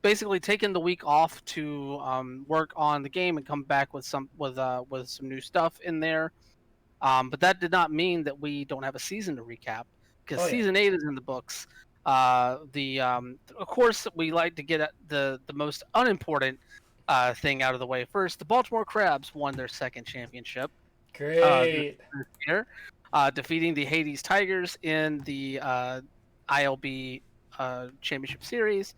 basically taken the week off to work on the game and come back with some new stuff in there. But that did not mean that we don't have a season to recap, because season 8 is in the books. Of course, we like to get at the most unimportant thing out of the way first. The Baltimore Crabs won their second championship. Great. This year, defeating the Hades Tigers in the ILB Championship Series.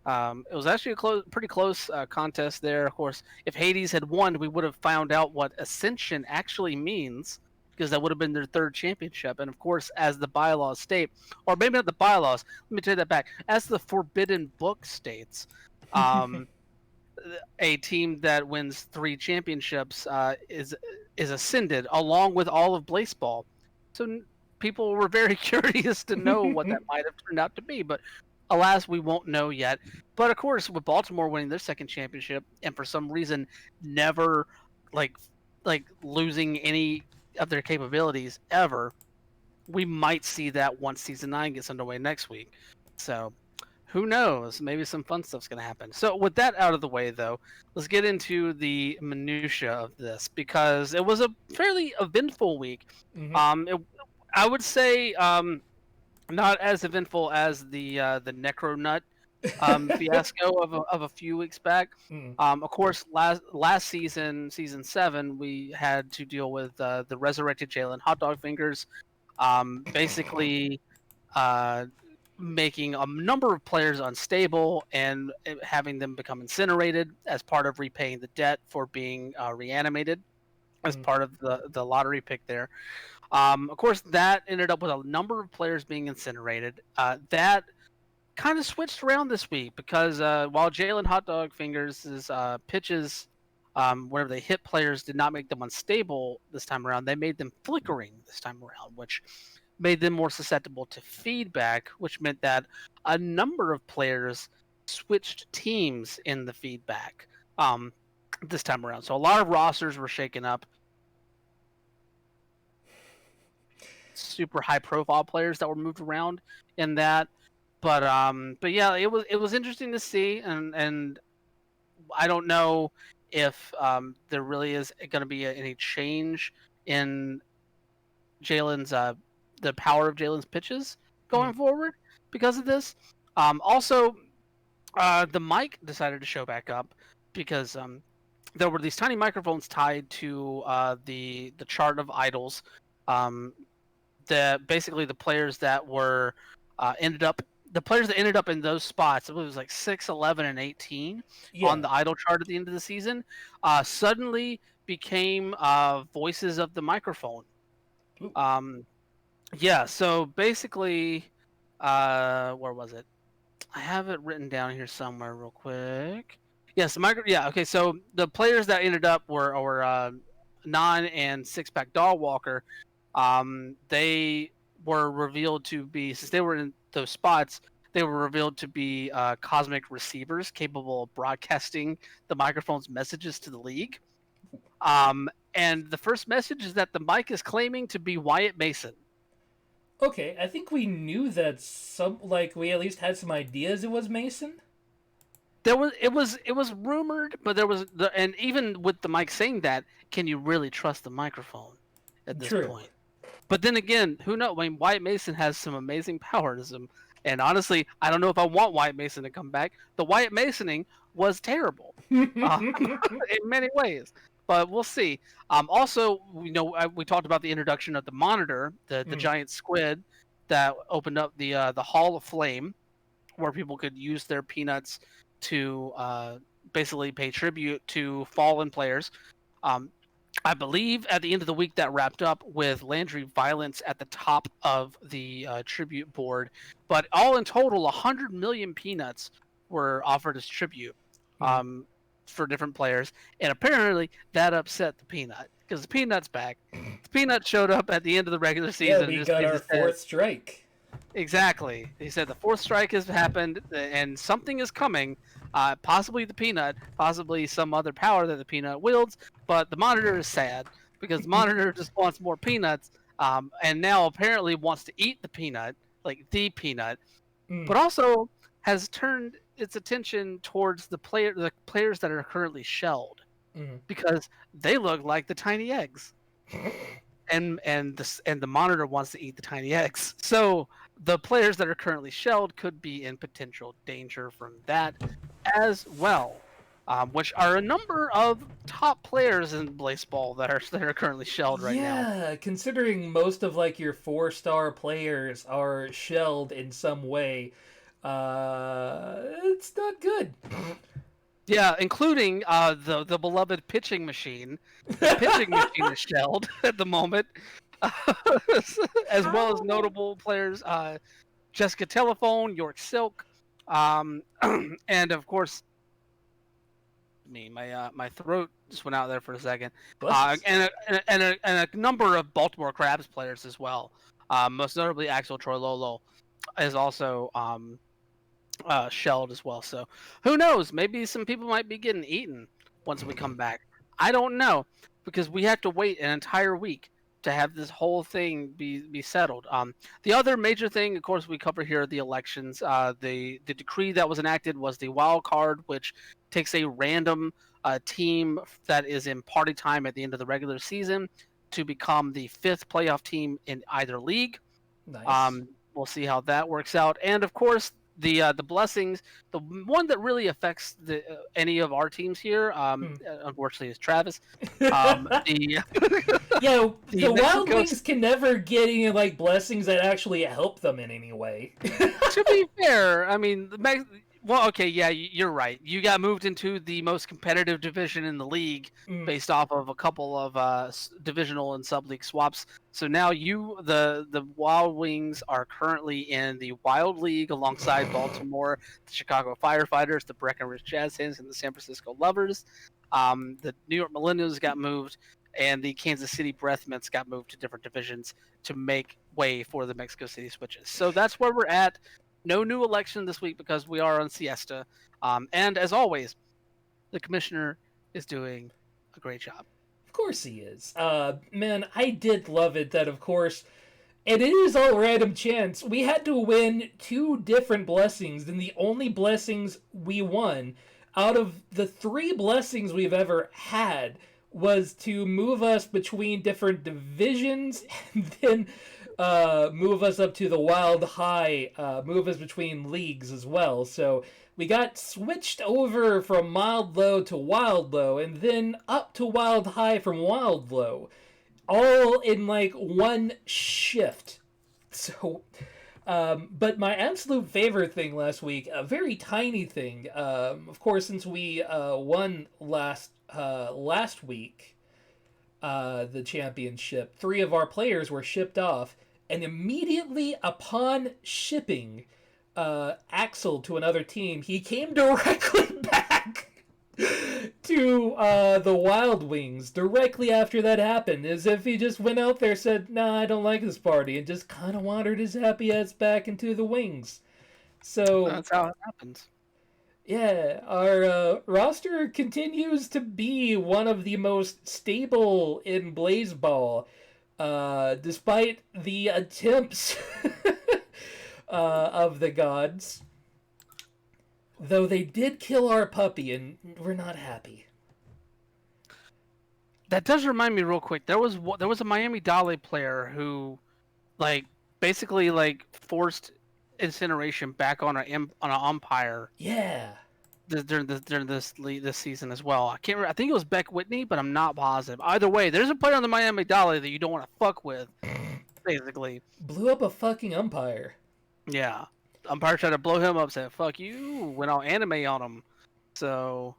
It was actually a pretty close contest there. Of course, if Hades had won, we would have found out what Ascension actually means, because that would have been their third championship. And of course, as the bylaws state, or maybe not the bylaws, let me take that back, as the Forbidden Book states, a team that wins 3 championships is ascended along with all of Blaseball. So people were very curious to know what that might have turned out to be, but alas, we won't know yet. But of course, with Baltimore winning their second championship, and for some reason never like losing any of their capabilities ever, we might see that once season 9 gets underway next week. So who knows? Maybe some fun stuff's going to happen. So with that out of the way, though, let's get into the minutia of this, because it was a fairly eventful week. Mm-hmm. I would say not as eventful as the Necronut fiasco of a few weeks back. Of course, last season, season 7, we had to deal with the resurrected Jalen Hot Dog Fingers, basically making a number of players unstable and having them become incinerated as part of repaying the debt for being reanimated as part of the lottery pick there. Of course, that ended up with a number of players being incinerated. That kind of switched around this week, because while Jalen Hot Dog Fingers' pitches whenever they hit players, did not make them unstable this time around. They made them flickering this time around, which made them more susceptible to feedback, which meant that a number of players switched teams in the feedback this time around. So a lot of rosters were shaken up. Super high profile players that were moved around in that. But yeah, it was interesting to see, and I don't know if there really is going to be any change in Jalen's the power of Jalen's pitches going forward because of this. Also, the mic decided to show back up because there were these tiny microphones tied to the chart of idols. Basically the players that were ended up in those spots, it was like 6, 11, and 18 on the idol chart at the end of the season, suddenly became voices of the microphone. Yeah, so basically, where was it? I have it written down here somewhere real quick. Yes, okay, so the players that ended up were Non and Six Pack Dog Walker. They were revealed to be, since they were in those spots, they were revealed to be cosmic receivers capable of broadcasting the microphone's messages to the league. And the first message is that the mic is claiming to be Wyatt Mason. Okay, I think we knew that we at least had some ideas it was Mason. It was rumored, but and even with the mic saying that, can you really trust the microphone at this point? But then again, who knows? I mean, Wyatt Mason has some amazing powers, and honestly, I don't know if I want Wyatt Mason to come back. The Wyatt Masoning was terrible in many ways, but we'll see. Also, we talked about the introduction of the monitor, the giant squid that opened up the Hall of Flame, where people could use their peanuts to basically pay tribute to fallen players. I believe at the end of the week that wrapped up with Landry Violence at the top of the tribute board. But all in total, 100 million peanuts were offered as tribute for different players. And apparently that upset the Peanut because the Peanut's back. The Peanut showed up at the end of the regular season. Yeah, we got our fourth strike. Exactly. He said the fourth strike has happened and something is coming. Possibly the Peanut, possibly some other power that the Peanut wields, but the Monitor is sad because the Monitor just wants more peanuts, and now apparently wants to eat the Peanut, like the Peanut, but also has turned its attention towards the players that are currently shelled because they look like the tiny eggs, and the Monitor wants to eat the tiny eggs. So the players that are currently shelled could be in potential danger from that as well, which are a number of top players in baseball that are currently shelled right now. Yeah, considering most of your 4-star players are shelled in some way, it's not good. Yeah, including the beloved pitching machine. The pitching machine is shelled at the moment, as well as notable players Jessica Telephone, York Silk, and of course, my throat just went out there for a second, and a number of Baltimore Crabs players as well. Most notably, Axel Troilolo is also shelled as well. So who knows? Maybe some people might be getting eaten once we come back. I don't know because we have to wait an entire week to have this whole thing be settled. The other major thing, of course, we cover here are the elections. The decree that was enacted was the wild card, which takes a random team that is in party time at the end of the regular season to become the 5th playoff team in either league. Nice. We'll see how that works out. And of course, the blessings, the one that really affects any of our teams here, unfortunately, is Travis. The Wild Wings can never get any blessings that actually help them in any way. To be fair, I mean, well, okay, yeah, you're right. You got moved into the most competitive division in the league based off of a couple of divisional and sub-league swaps. So now the Wild Wings are currently in the Wild League alongside Baltimore, the Chicago Firefighters, the Breckenridge Jazz Hands, and the San Francisco Lovers. The New York Millennials got moved, and the Kansas City Breath Mints got moved to different divisions to make way for the Mexico City Switches. So that's where we're at. No new election this week because we are on siesta. And as always, the commissioner is doing a great job. Of course he is. Man, I did love it that, of course, and it is all random chance. We had to win 2 different blessings, and the only blessings we won out of the 3 blessings we've ever had was to move us between different divisions and then move us up to the wild high, move us between leagues as well. So we got switched over from mild low to wild low, and then up to wild high from wild low, all in like one shift. So, but my absolute favorite thing last week, a very tiny thing, of course, since we won last week, the championship, 3 of our players were shipped off, and immediately upon shipping Axel to another team, he came directly back to the Wild Wings directly after that happened, as if he just went out there, said, "Nah, I don't like this party," and just kind of wandered his happy ass back into the Wings. So That's how it happens. yeah, our roster continues to be one of the most stable in Blazeball, despite the attempts of the gods. Though they did kill our puppy, and we're not happy. That does remind me real quick. There was a Miami Dale player who, like, basically like forced incineration back on an umpire. Yeah. During this season as well. I can't remember. I think it was Beck Whitney, but I'm not positive. Either way, there's a player on the Miami Dale that you don't want to fuck with. Basically, Blew up a fucking umpire. yeah. Umpire tried to blow him up, said "fuck you," went all anime on him. So,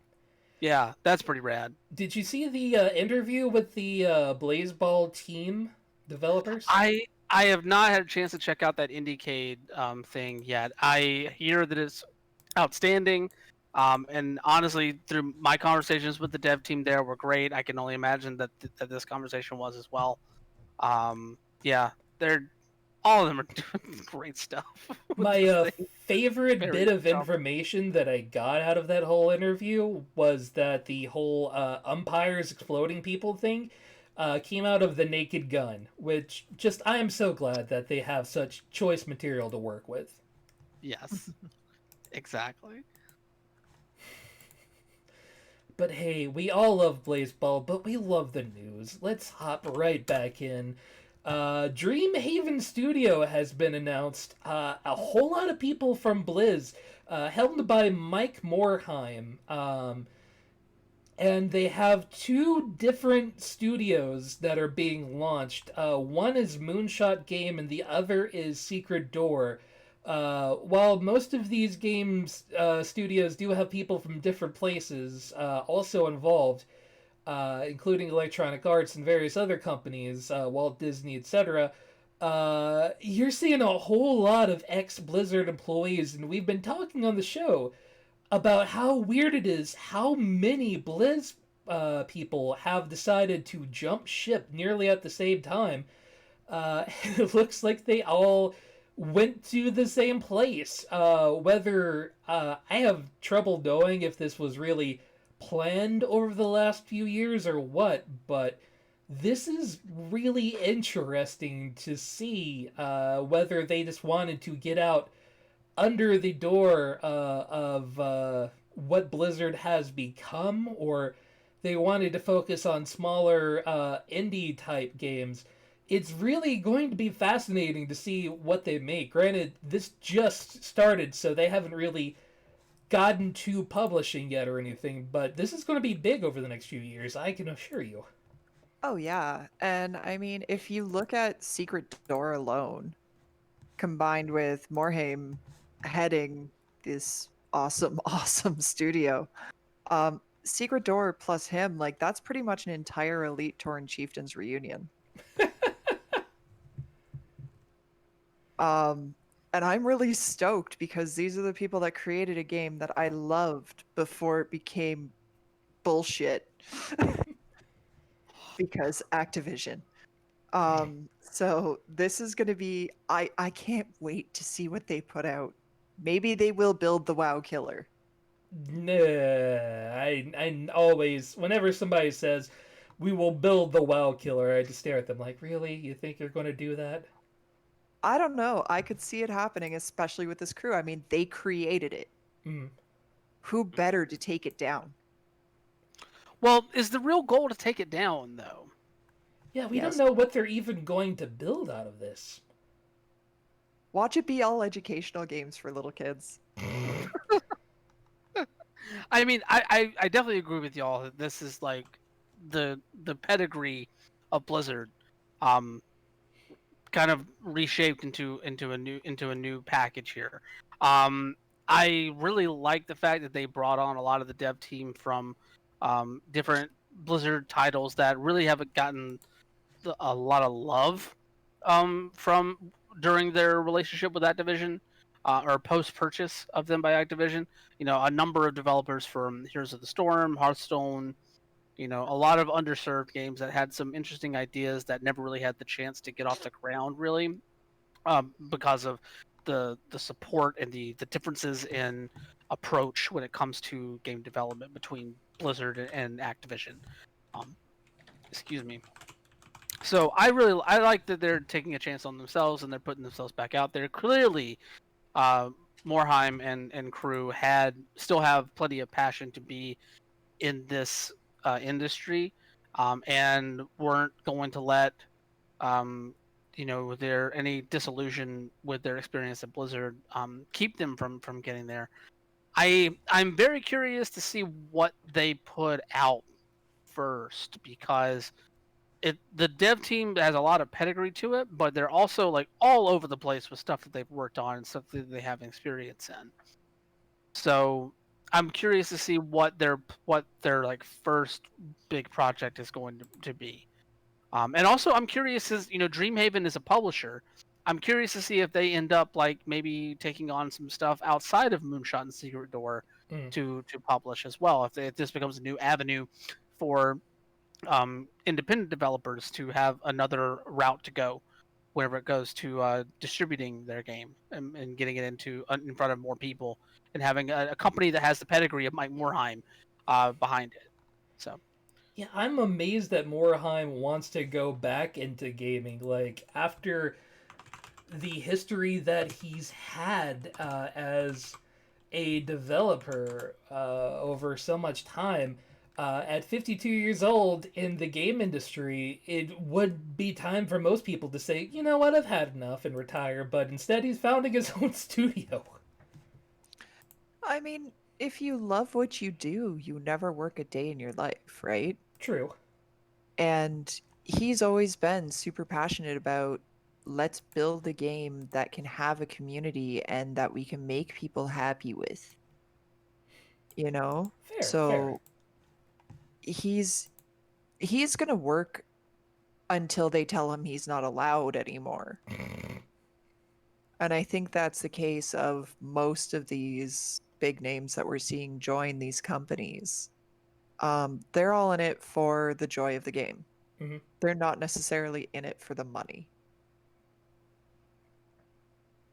yeah, that's pretty rad. Did you see the interview with the Blazeball team developers? I have not had a chance to check out that Indiecade thing yet. I hear that it's outstanding. And honestly, through my conversations with the dev team there were great. I can only imagine that this conversation was as well. Yeah, all of them are doing great stuff. My favorite bit of information that I got out of that whole interview was that the whole umpires exploding people thing came out of the Naked Gun, which just I am so glad that they have such choice material to work with. Yes, exactly. But hey, we all love Blazeball, but we love the news. Let's hop right back in. Dreamhaven Studio has been announced. A whole lot of people from Blizz, helmed by Mike Morheim. And they have 2 different studios that are being launched. One is Moonshot Game, and the other is Secret Door. While most of these games studios do have people from different places also involved, including Electronic Arts and various other companies, Walt Disney, etc., you're seeing a whole lot of ex-Blizzard employees, and we've been talking on the show about how weird it is how many Blizz people have decided to jump ship nearly at the same time. It looks like they all went to the same place. Whether I have trouble knowing if this was really planned over the last few years or what, but this is really interesting to see whether they just wanted to get out under the door of what Blizzard has become, or they wanted to focus on smaller indie type games. It's really going to be fascinating to see what they make. Granted, this just started, so they haven't really gotten to publishing yet or anything, but this is going to be big over the next few years, I can assure you. Oh yeah, and I mean, if you look at Secret Door alone, combined with Morhaime heading this awesome, awesome studio, Secret Door plus him, like that's pretty much an entire Elite Tauren Chieftains reunion. And I'm really stoked because these are the people that created a game that I loved before it became bullshit. Because Activision. So this is gonna be I can't wait to see what they put out. Maybe they will build the WoW killer. Nah, I always, whenever somebody says, we will build the WoW killer, I just stare at them like, really? You think you're going to do that? I don't know. I could see it happening, especially with this crew. I mean, they created it. Mm. Who better to take it down? Well, is the real goal to take it down, though? Yeah, we don't Yes. know what they're even going to build out of this. Watch it be all educational games for little kids. I mean, I definitely agree with y'all that this is like the pedigree of Blizzard, um, kind of reshaped into a new package here. Um, I really like the fact that they brought on a lot of the dev team from different Blizzard titles that really haven't gotten a lot of love from during their relationship with Activision, or post purchase of them by Activision. You know, a number of developers from Heroes of the Storm, Hearthstone. You know, a lot of underserved games that had some interesting ideas that never really had the chance to get off the ground, really, because of the support and the differences in approach when it comes to game development between Blizzard and Activision. Um, excuse me. So I like that they're taking a chance on themselves and they're putting themselves back out there. Clearly, Morheim and crew still have plenty of passion to be in this industry, and weren't going to let their any disillusion with their experience at Blizzard keep them from getting there. I'm very curious to see what they put out first, because the dev team has a lot of pedigree to it, but they're also like all over the place with stuff that they've worked on and stuff that they have experience in. So I'm curious to see what their like first big project is going to be. And also I'm curious, as Dreamhaven is a publisher. I'm curious to see if they end up like maybe taking on some stuff outside of Moonshot and Secret Door Mm. to publish as well. If this becomes a new avenue for independent developers to have another route to go, wherever it goes to distributing their game and getting it in front of more people, and having a company that has the pedigree of Mike Morheim behind it. So Yeah, I'm amazed that Morheim wants to go back into gaming. Like, after the history that he's had as a developer over so much time, at 52 years old in the game industry, it would be time for most people to say, you know what, I've had enough and retire. But instead, he's founding his own studio. I mean, if you love what you do, you never work a day in your life, right? True. And he's always been super passionate about, let's build a game that can have a community and that we can make people happy with, you know? Fair, fair. So he's going to work until they tell him he's not allowed anymore. And I think that's the case of most of these big names that we're seeing join these companies. They're all in it for the joy of the game. Mm-hmm. They're not necessarily in it for the money.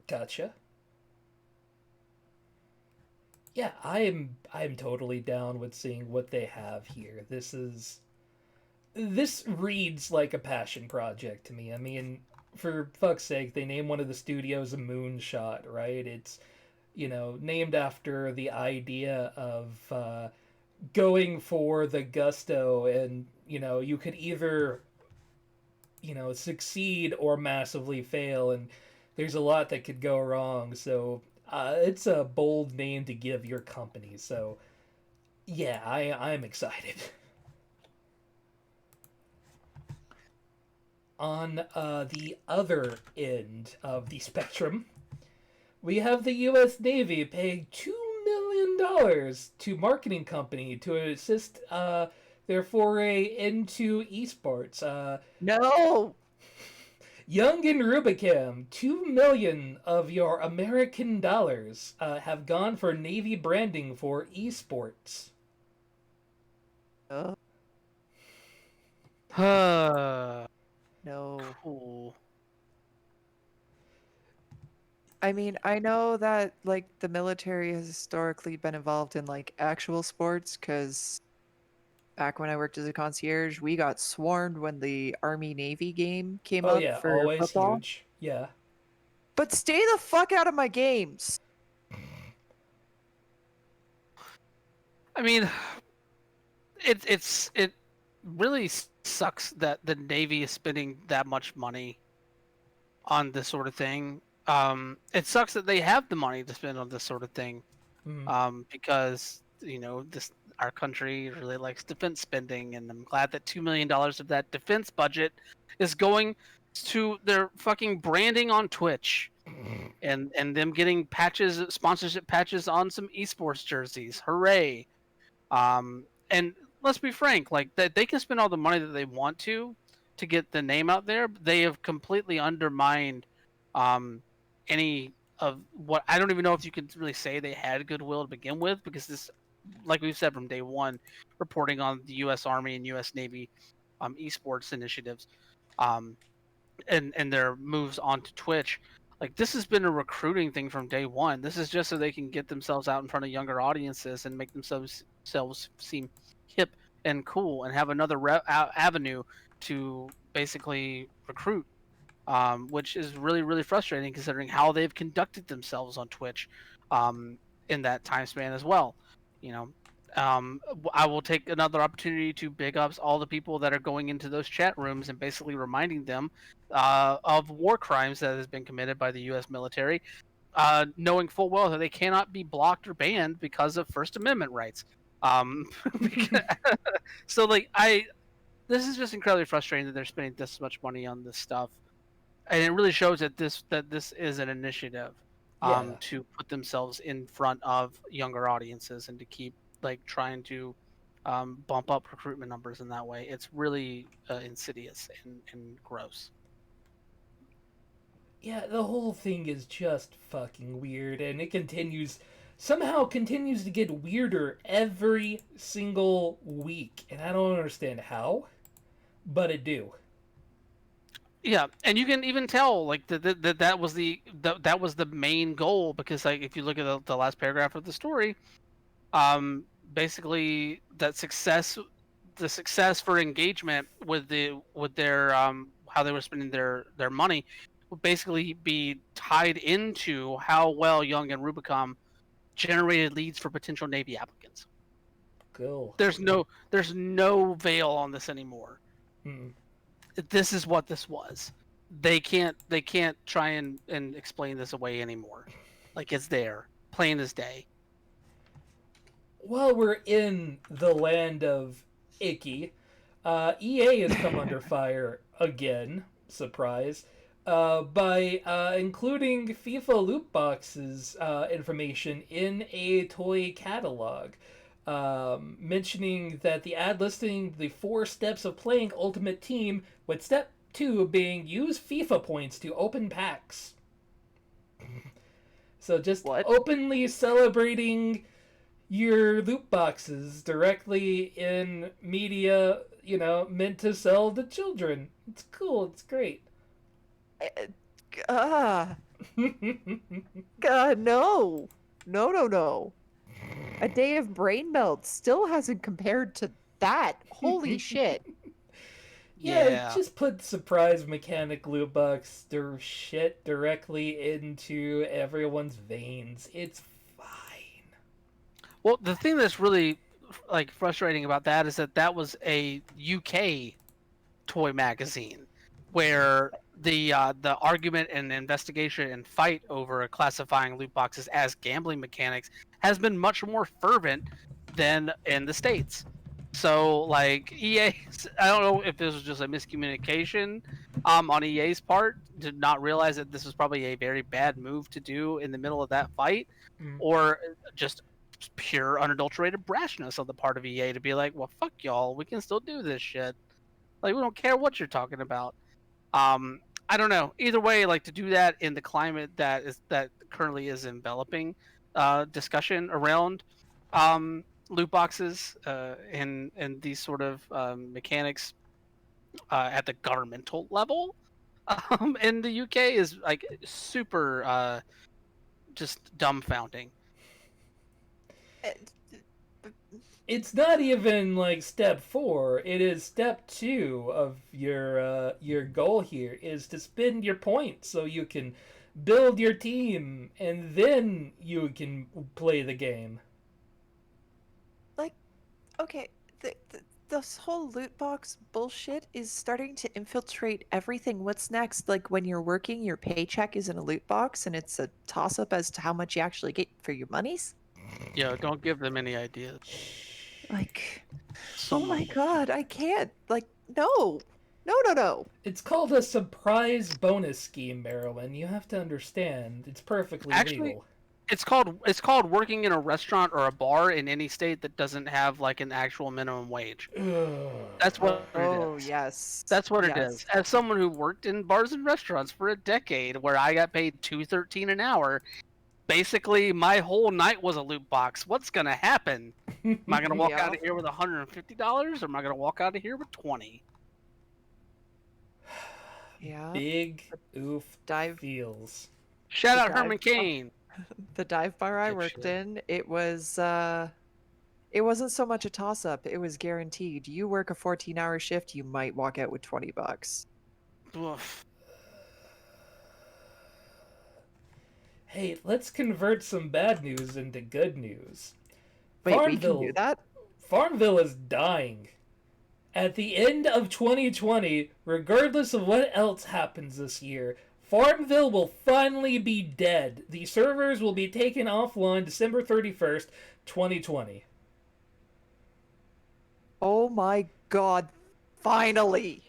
Gotcha. Yeah, I'm totally down with seeing what they have here. This reads like a passion project to me. I mean, for fuck's sake, they name one of the studios a Moonshot, right? It's, named after the idea of going for the gusto, and you could either succeed or massively fail, and there's a lot that could go wrong. So it's a bold name to give your company. So yeah, I'm excited. On the other end of the spectrum, we have the U.S. Navy paying $2 million to marketing company to assist their foray into esports. No! Young and Rubicam, 2 million of your American dollars have gone for Navy branding for esports. No. Cool. I mean, I know that like the military has historically been involved in like actual sports because back when I worked as a concierge, we got swarmed when the Army Navy game came Oh up yeah, for always football. huge. Yeah. But stay the fuck out of my games. I mean, it really sucks that the Navy is spending that much money on this sort of thing. It sucks that they have the money to spend on this sort of thing. Mm. Because this our country really likes defense spending, and I'm glad that $2 million of that defense budget is going to their fucking branding on Twitch, and them getting patches, sponsorship patches on some esports jerseys. Hooray! And let's be frank, like that they can spend all the money that they want to get the name out there. But they have completely undermined um, any of what I don't even know if you could really say they had goodwill to begin with, because this, like we've said from day one, reporting on the U.S. Army and U.S. Navy esports initiatives, um, and their moves onto Twitch. Like this has been a recruiting thing from day one. This is just so they can get themselves out in front of younger audiences and make themselves seem hip and cool, and have another avenue to basically recruit, which is really really frustrating considering how they've conducted themselves on Twitch in that time span as well. You know, I will take another opportunity to big ups all the people that are going into those chat rooms and basically reminding them of war crimes that has been committed by the U.S. military, knowing full well that they cannot be blocked or banned because of First Amendment rights. Um, so like this is just incredibly frustrating that they're spending this much money on this stuff, and it really shows that this is an initiative Yeah. to put themselves in front of younger audiences and to keep like trying to bump up recruitment numbers in that way. It's really insidious and gross. Yeah, the whole thing is just fucking weird, and it somehow continues to get weirder every single week, and I don't understand how, but it do. Yeah, and you can even tell like that was that was the main goal, because like if you look at the last paragraph of the story, basically that the success for engagement with their how they were spending their money would basically be tied into how well Young and Rubicon generated leads for potential Navy applicants. Cool. There's no veil on this anymore. Mm. This is what this was. They can't try and explain this away anymore. Like it's there, plain as day. While we're in the land of icky, EA has come under fire again. Surprise. By including FIFA loot boxes information in a toy catalog. Mentioning that the ad listing the 4 steps of playing Ultimate Team, with step 2 being use FIFA points to open packs. So just What? openly celebrating your loot boxes directly in media, meant to sell to children. It's cool. It's great. Ah, God, no. No, no, no. A day of brain melt still hasn't compared to that. Holy shit. Yeah, Yeah. just put surprise mechanic loot box shit directly into everyone's veins. It's fine. Well, the thing that's really like frustrating about that is that was a UK toy magazine where the argument and investigation and fight over classifying loot boxes as gambling mechanics has been much more fervent than in the States. So like EA, I don't know if this was just a miscommunication on EA's part to not realize that this was probably a very bad move to do in the middle of that fight, Mm. or just pure unadulterated brashness on the part of EA to be like, well, fuck y'all, we can still do this shit. Like we don't care what you're talking about. I don't know. Either way, like to do that in the climate that currently is enveloping discussion around loot boxes and these sort of mechanics at the governmental level in the UK is like super just dumbfounding. Uh, It's not even like step 4. It is step 2 of your goal here is to spend your points so you can build your team and then you can play the game. Like, okay, this whole loot box bullshit is starting to infiltrate everything. What's next? Like, when you're working, your paycheck is in a loot box and it's a toss up as to how much you actually get for your monies? Don't give them any ideas. Like, So oh my much. god, I can't. Like, no. No, no, no. It's called a surprise bonus scheme, Marilyn. You have to understand. It's perfectly Actually, legal. it's called working in a restaurant or a bar in any state that doesn't have like an actual minimum wage. That's what it Oh, is. yes. That's what it Yes. is. As someone who worked in bars and restaurants for a decade, where I got paid $2.13 an hour, basically my whole night was a loot box. What's gonna happen? Am I gonna walk out Yeah. of here with $150, or am I gonna walk out of here with 20? Yeah. Big oof Dive. feels. Shout The out Herman dive Cain. The dive bar I Dipshit. worked in, it wasn't so much a toss up, it was guaranteed. You work a 14-hour shift, you might walk out with $20. Oof. Hey, let's convert some bad news into good news. Wait, we can do that? Farmville is dying. At the end of 2020, regardless of what else happens this year, Farmville will finally be dead. The servers will be taken offline December 31st, 2020. Oh my god, finally.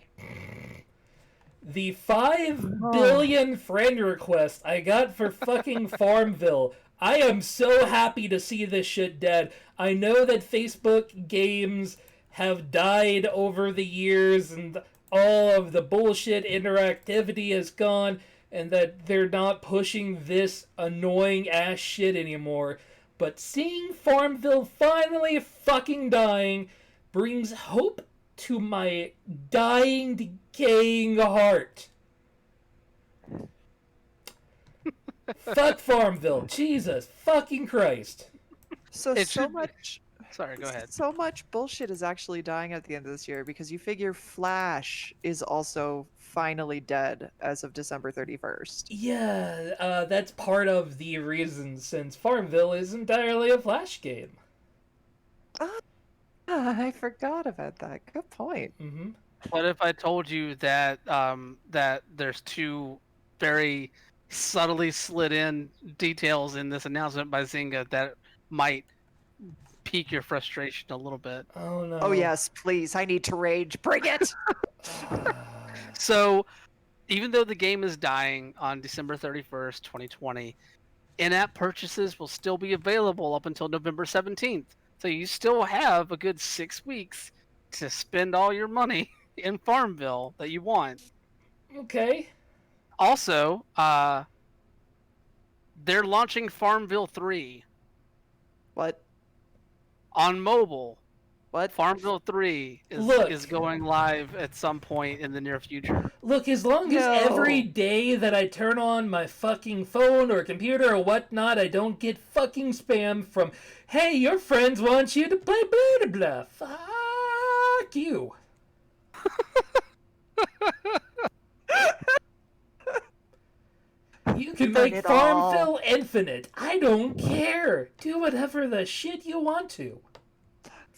The 5 billion friend requests I got for fucking Farmville. I am so happy to see this shit dead. I know that Facebook games have died over the years and all of the bullshit interactivity is gone and that they're not pushing this annoying ass shit anymore. But seeing Farmville finally fucking dying brings hope to my dying, decaying heart. Fuck Farmville. Jesus fucking Christ. So It so should be- much Sorry, go ahead. so much bullshit is actually dying at the end of this year because you figure Flash is also finally dead as of December 31st. Yeah, that's part of the reason since Farmville is entirely a Flash game. Ah, I forgot about that. Good point. Mm-hmm. What if I told you that that there's two very subtly slid in details in this announcement by Zynga that might pique your frustration a little bit? Oh no. Oh yes, please. I need to rage. Bring it. So, even though the game is dying on December 31st, 2020, in-app purchases will still be available up until November 17th. So you still have a good 6 weeks to spend all your money in Farmville that you want. Okay. Also, they're launching Farmville 3 What? on mobile. What? Farmville 3 Look. is going live at some point in the near future. Look, as long as No. every day that I turn on my fucking phone or computer or whatnot, I don't get fucking spam from, hey, your friends want you to play blah blah blah. Fuck you. You can Burn make it all. Farmville Infinite. I don't care. Do whatever the shit you want to.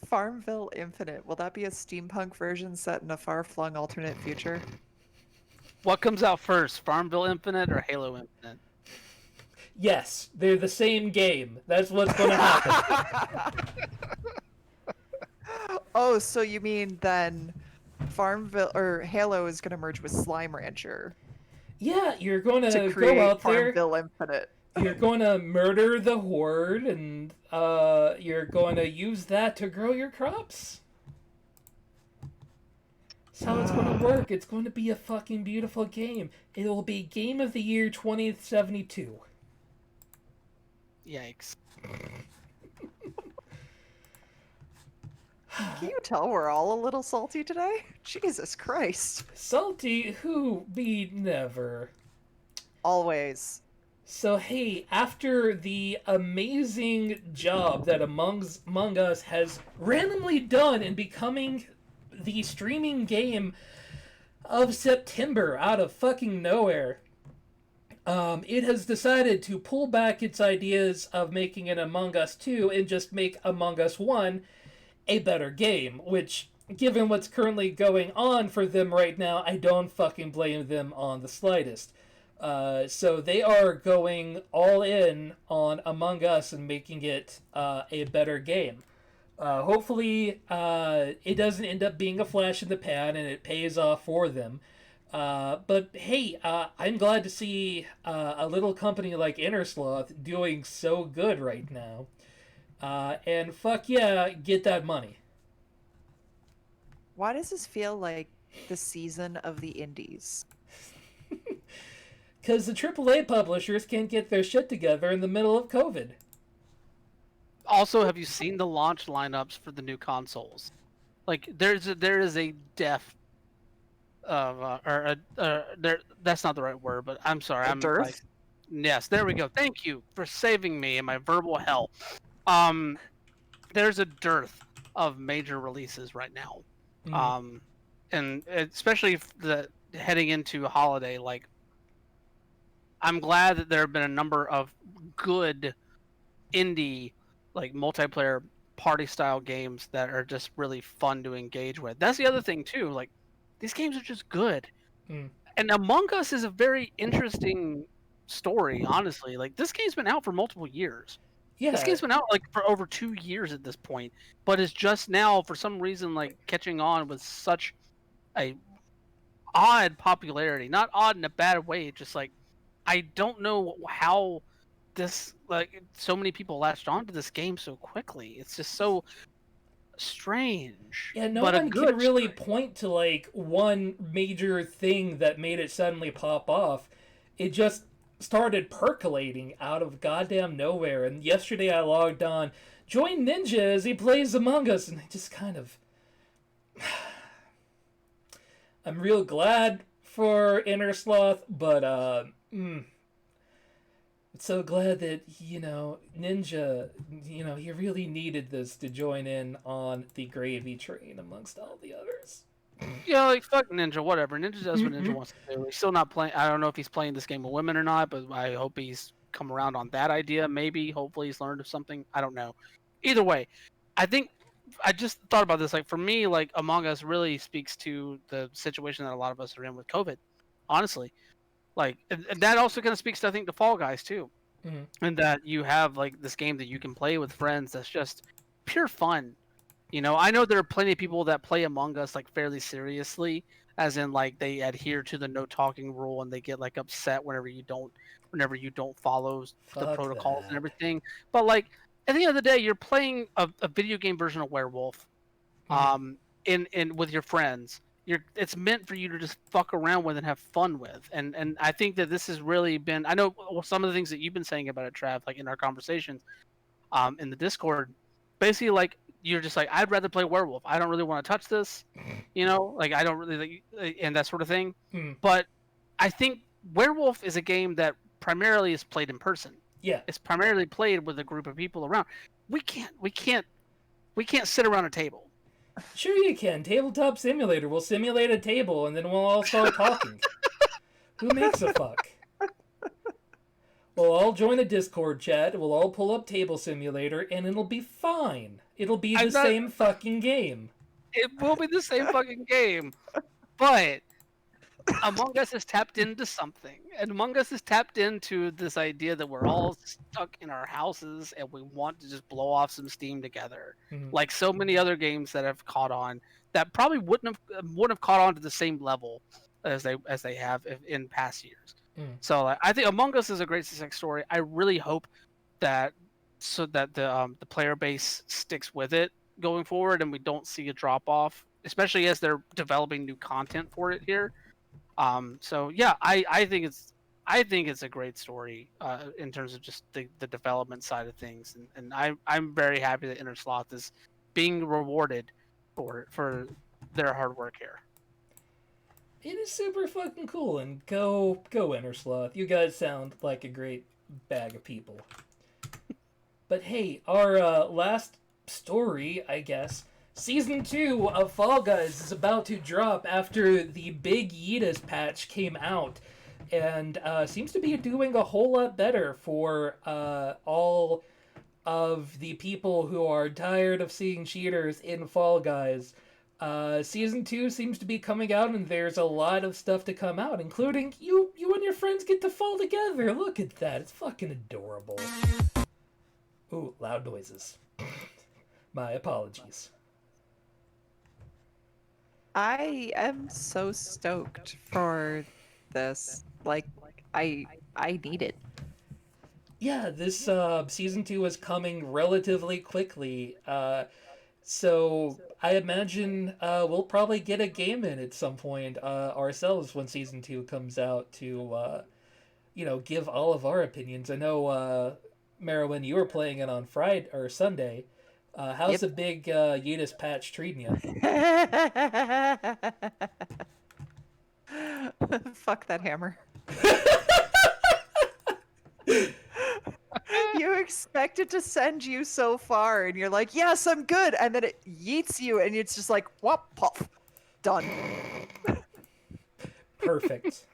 Farmville Infinite. Will that be a steampunk version set in a far-flung alternate future? What comes out first, Farmville Infinite or Halo Infinite? Yes, they're the same game. That's what's going to happen. Oh, so you mean then Farmville or Halo is going to merge with Slime Rancher Yeah, you're going to to create go out there. Farmville Infinite. You're going to murder the horde, and you're going to use that to grow your crops. That's how it's going to work. It's going to be a fucking beautiful game. It will be Game of the Year 2072. Yikes. Can you tell we're all a little salty today? Jesus Christ. Salty who be never. Always. So hey, after the amazing job that Among Us has randomly done in becoming the streaming game of September out of fucking nowhere, it has decided to pull back its ideas of making an Among Us 2 and just make Among Us 1 a better game, which, given what's currently going on for them right now, I don't fucking blame them on the slightest. So they are going all in on Among Us and making it a better game. Hopefully, it doesn't end up being a flash in the pan and it pays off for them. But hey, I'm glad to see a little company like Innersloth doing so good right now. And fuck yeah, get that money. Why does this feel like the season of the indies? Because the AAA publishers can't get their shit together in the middle of COVID. Also, have you seen the launch lineups for the new consoles? Like, there is a def that's not the right word, but I'm sorry. A I'm dearth? like, yes, there we go. Thank you for saving me in my verbal hell. There's a dearth of major releases right now. And especially heading into a holiday, like, I'm glad that there have been a number of good indie, like, multiplayer party style games that are just really fun to engage with. That's the other thing too. Like, these games are just good. And Among Us is a very interesting story, honestly. Like, this game's been out for multiple years. Yeah. This game's been out like for over 2 years at this point, but is just now for some reason like catching on with such a odd popularity. Not odd in a bad way, just like, I don't know how this, like, so many people latched onto this game so quickly. It's just so strange. Yeah, no but one can really point to like one major thing that made it suddenly pop off. It just started percolating out of goddamn nowhere. And yesterday I logged on, join Ninja as he plays Among Us, and I just kind of. I'm real glad for Innersloth, but so glad that, Ninja, he really needed this to join in on the gravy train amongst all the others. Yeah, like, fuck Ninja, whatever. Ninja does what Ninja wants to do. He's still not playing. I don't know if he's playing this game with women or not, but I hope he's come around on that idea. Maybe, hopefully, he's learned of something. I don't know. Either way, I think I just thought about this. Like, for me, like, Among Us really speaks to the situation that a lot of us are in with COVID. Honestly, like, and that also kind of speaks to, I think, to Fall Guys too, and that you have like this game that you can play with friends that's just pure fun. I know there are plenty of people that play Among Us like fairly seriously, as in like they adhere to the no talking rule and they get like upset whenever you don't follow the protocols and everything. But like, at the end of the day, you're playing a video game version of Werewolf, in with your friends. It's meant for you to just fuck around with and have fun with. And I think that this has really been. I know some of the things that you've been saying about it, Trav, like in our conversations, in the Discord. Basically, like, you're just like, I'd rather play Werewolf. I don't really want to touch this, like, I don't really, and that sort of thing. But I think Werewolf is a game that primarily is played in person. Yeah, it's primarily played with a group of people around. We can't sit around a table. Sure you can. Tabletop Simulator. We'll simulate a table and then we'll all start talking. Who makes a fuck? We'll all join a Discord chat, we'll all pull up Table Simulator, and it'll be fine. It'll be the same fucking game. It will be the same fucking game. But Among Us has tapped into something. And Among Us has tapped into this idea that we're all stuck in our houses and we want to just blow off some steam together. Like so many other games that have caught on that probably wouldn't have caught on to the same level as they have in past years. So I think Among Us is a great success story. I really hope that the player base sticks with it going forward and we don't see a drop off, especially as they're developing new content for it here. So yeah, I think it's a great story in terms of just the development side of things, and I'm very happy that Innersloth is being rewarded for their hard work here. It is super fucking cool, and go Innersloth. You guys sound like a great bag of people. But hey, our last story, I guess, Season 2 of Fall Guys is about to drop after the big Yeetus patch came out, and seems to be doing a whole lot better for all of the people who are tired of seeing cheaters in Fall Guys. Season 2 seems to be coming out, and there's a lot of stuff to come out, including you and your friends get to fall together. Look at that. It's fucking adorable. Ooh, loud noises. My apologies. I am so stoked for this. Like, I need it. Yeah, this season 2 is coming relatively quickly. So I imagine we'll probably get a game in at some point ourselves when season 2 comes out to give all of our opinions. I know Merowyn, you were playing it on Friday or Sunday. How's Yep. the big Yeetus patch treating you? Fuck that hammer. You expect it to send you so far, and you're like, yes, I'm good. And then it yeets you, and it's just like, whoop, puff. Done. Perfect.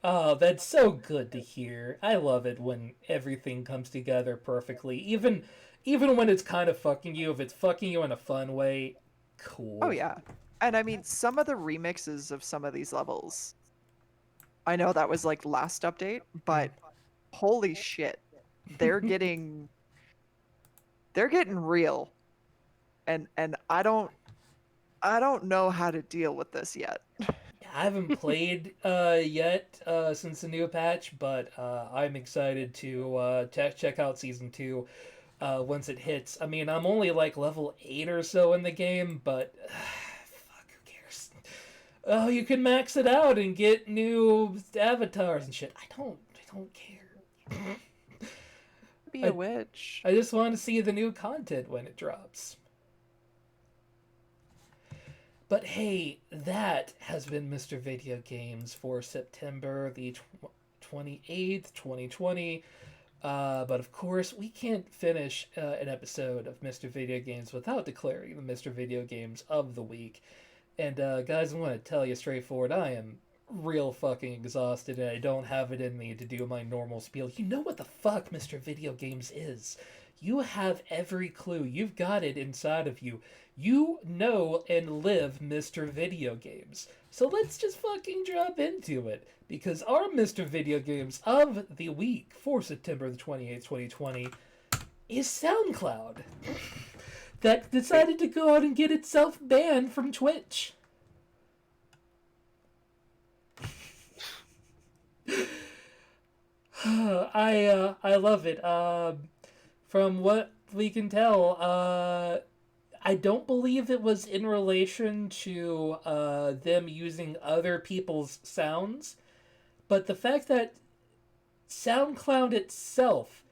Oh, that's so good to hear. I love it when everything comes together perfectly. Even when it's kind of fucking you, if it's fucking you in a fun way, cool. Oh, yeah. And I mean, some of the remixes of some of these levels, I know that was like last update, but holy shit. They're getting real. And I don't know how to deal with this yet. I haven't played yet since the new patch, but I'm excited to check out season 2 once it hits. I mean, I'm only like level 8 or so in the game, but fuck, who cares? Oh, you can max it out and get new avatars and shit. I don't care. Be a witch. I just want to see the new content when it drops. But hey, that has been Mr. Video Games for September the 28th, 2020. But of course, we can't finish an episode of Mr. Video Games without declaring the Mr. Video Games of the week. And guys, I want to tell you straightforward, I am real fucking exhausted, and I don't have it in me to do my normal spiel. You know what the fuck Mr. Video Games is. You have every clue. You've got it inside of you. You know and live Mr. Video Games. So let's just fucking drop into it. Because our Mr. Video Games of the week for September the 28th, 2020 is SoundCloud. That decided to go out and get itself banned from Twitch. I love it. From what we can tell, I don't believe it was in relation to them using other people's sounds, but the fact that SoundCloud itself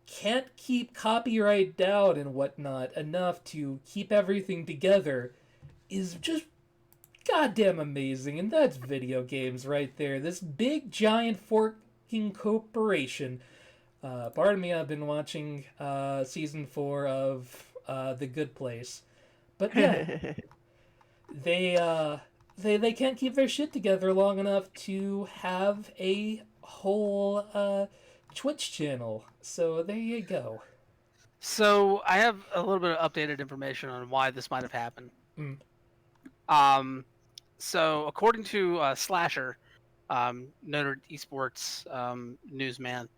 can't keep copyright down and whatnot enough to keep everything together is just goddamn amazing. And that's video games right there. This big giant forking corporation. Pardon me, I've been watching season 4 of The Good Place, but yeah, they can't keep their shit together long enough to have a whole Twitch channel. So there you go. So I have a little bit of updated information on why this might have happened. So according to Slasher, noted esports newsman,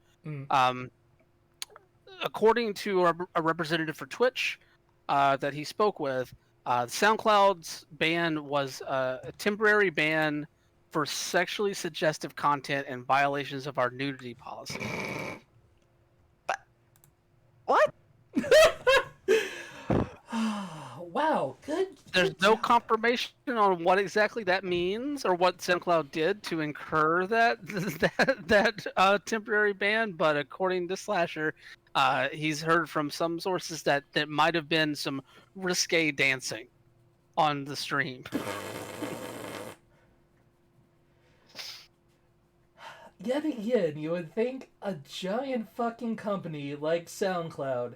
according to a representative for Twitch that he spoke with, SoundCloud's ban was a temporary ban for sexually suggestive content and violations of our nudity policy. What? Wow, good. There's Good no job. confirmation on what exactly that means or what SoundCloud did to incur that temporary ban, but according to Slasher, he's heard from some sources that might have been some risque dancing on the stream. Yet again, you would think a giant fucking company like SoundCloud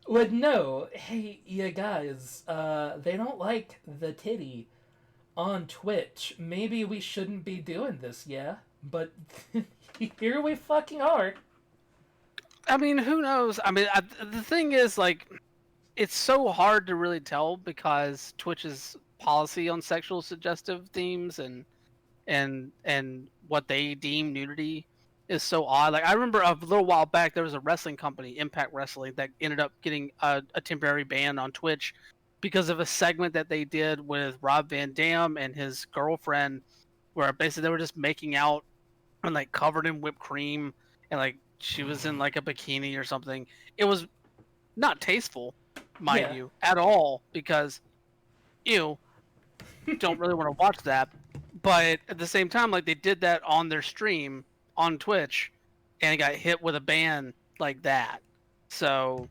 would know, hey, you guys, they don't like the titty on Twitch. Maybe we shouldn't be doing this, yeah? But here we fucking are. I mean, who knows? I mean, the thing is, like, it's so hard to really tell because Twitch's policy on sexual suggestive themes and what they deem nudity is so odd. Like I remember a little while back, there was a wrestling company, Impact Wrestling, that ended up getting a temporary ban on Twitch because of a segment that they did with Rob Van Dam and his girlfriend, where basically they were just making out and like covered in whipped cream, and like she was in like a bikini or something. It was not tasteful, mind Yeah. you, at all, because ew, don't really want to watch that. But at the same time, like they did that on their stream on Twitch, and got hit with a ban like that. So,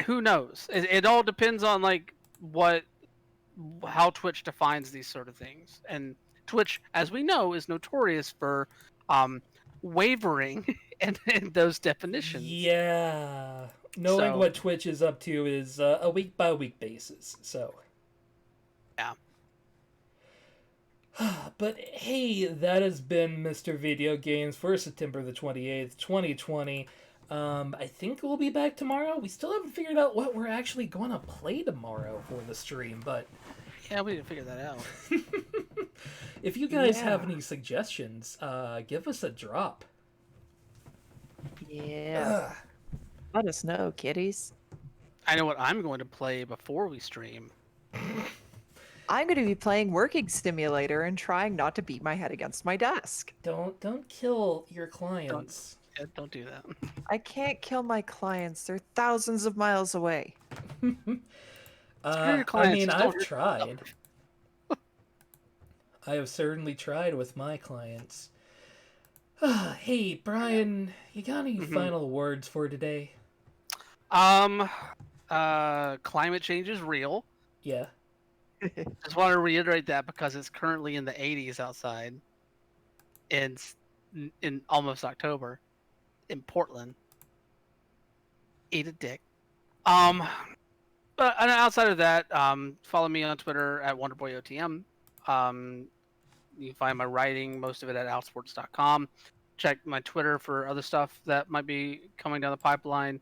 who knows? It all depends on like how Twitch defines these sort of things. And Twitch, as we know, is notorious for wavering in those definitions. Yeah. Knowing So, what Twitch is up to is a week by week basis, so. yeah. But hey, that has been Mr. Video Games for September the 28th, 2020. I think we'll be back tomorrow. We still haven't figured out what we're actually going to play tomorrow for the stream, but Yeah, we need to figure that out. if you guys Yeah. have any suggestions, give us a drop. Yeah. Ugh. Let us know, kiddies. I know what I'm going to play before we stream. I'm going to be playing Working Simulator and trying not to beat my head against my desk. Don't kill your clients. Yeah, don't do that. I can't kill my clients. They're thousands of miles away. Screw your I clients, mean, just don't I've hurt tried. I have certainly tried with my clients. Hey, Brian, you got any final words for today? Climate change is real. Yeah. Just want to reiterate that because it's currently in the 80s outside. It's in almost October in Portland. Eat a dick. But outside of that, follow me on Twitter at WonderboyOTM. You can find my writing, most of it at outsports.com. Check my Twitter for other stuff that might be coming down the pipeline.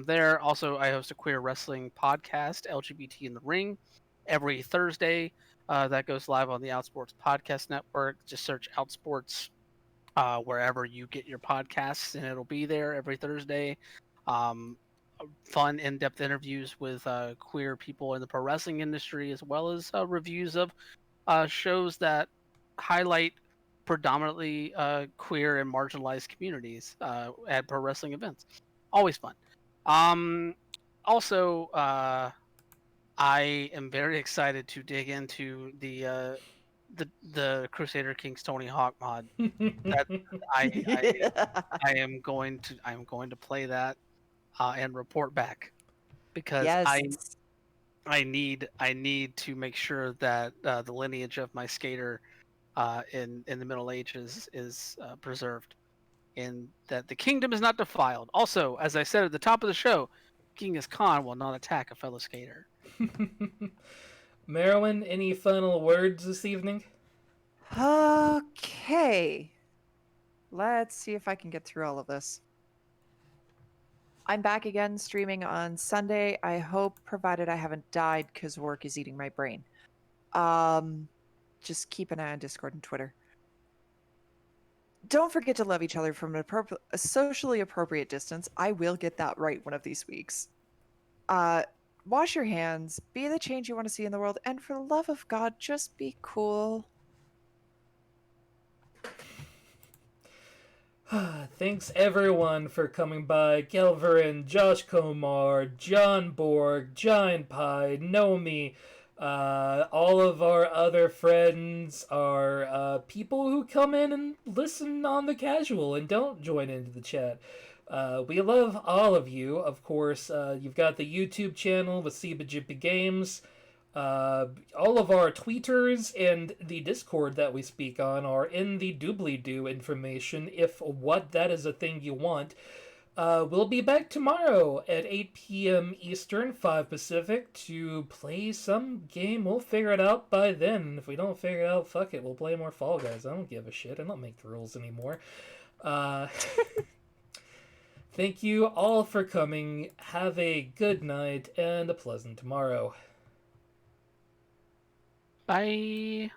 There also, I host a queer wrestling podcast, LGBT in the Ring, every Thursday. That goes live on the Outsports Podcast Network. Just search Outsports wherever you get your podcasts, and it'll be there every Thursday. Fun, in-depth interviews with queer people in the pro wrestling industry, as well as reviews of shows that highlight predominantly queer and marginalized communities at pro wrestling events. Always fun. Also, I am very excited to dig into the Crusader King's Tony Hawk mod. That I am going to play that and report back because Yes. I need to make sure that the lineage of my skater in the Middle Ages is preserved, and that the kingdom is not defiled. Also, as I said at the top of the show, Genghis Khan will not attack a fellow skater. Marilyn, any final words this evening? Okay. Let's see if I can get through all of this. I'm back again streaming on Sunday. I hope, provided I haven't died because work is eating my brain. Just keep an eye on Discord and Twitter. Don't forget to love each other from a socially appropriate distance. I will get that right one of these weeks. Wash your hands, be the change you want to see in the world, and for the love of God, just be cool. Thanks everyone for coming by. Gelverin, Josh Komar, John Borg, Giant Pie, Nomi, all of our other friends are people who come in and listen on the casual and don't join into the chat. We love all of you. Of course, you've got the YouTube channel with Seba Jippy Games. All of our tweeters and the Discord that we speak on are in the doobly-doo information if that is a thing you want. We'll be back tomorrow at 8 p.m. Eastern, 5 Pacific, to play some game. We'll figure it out by then. If we don't figure it out, fuck it. We'll play more Fall Guys. I don't give a shit. I don't make the rules anymore. Thank you all for coming. Have a good night and a pleasant tomorrow. Bye.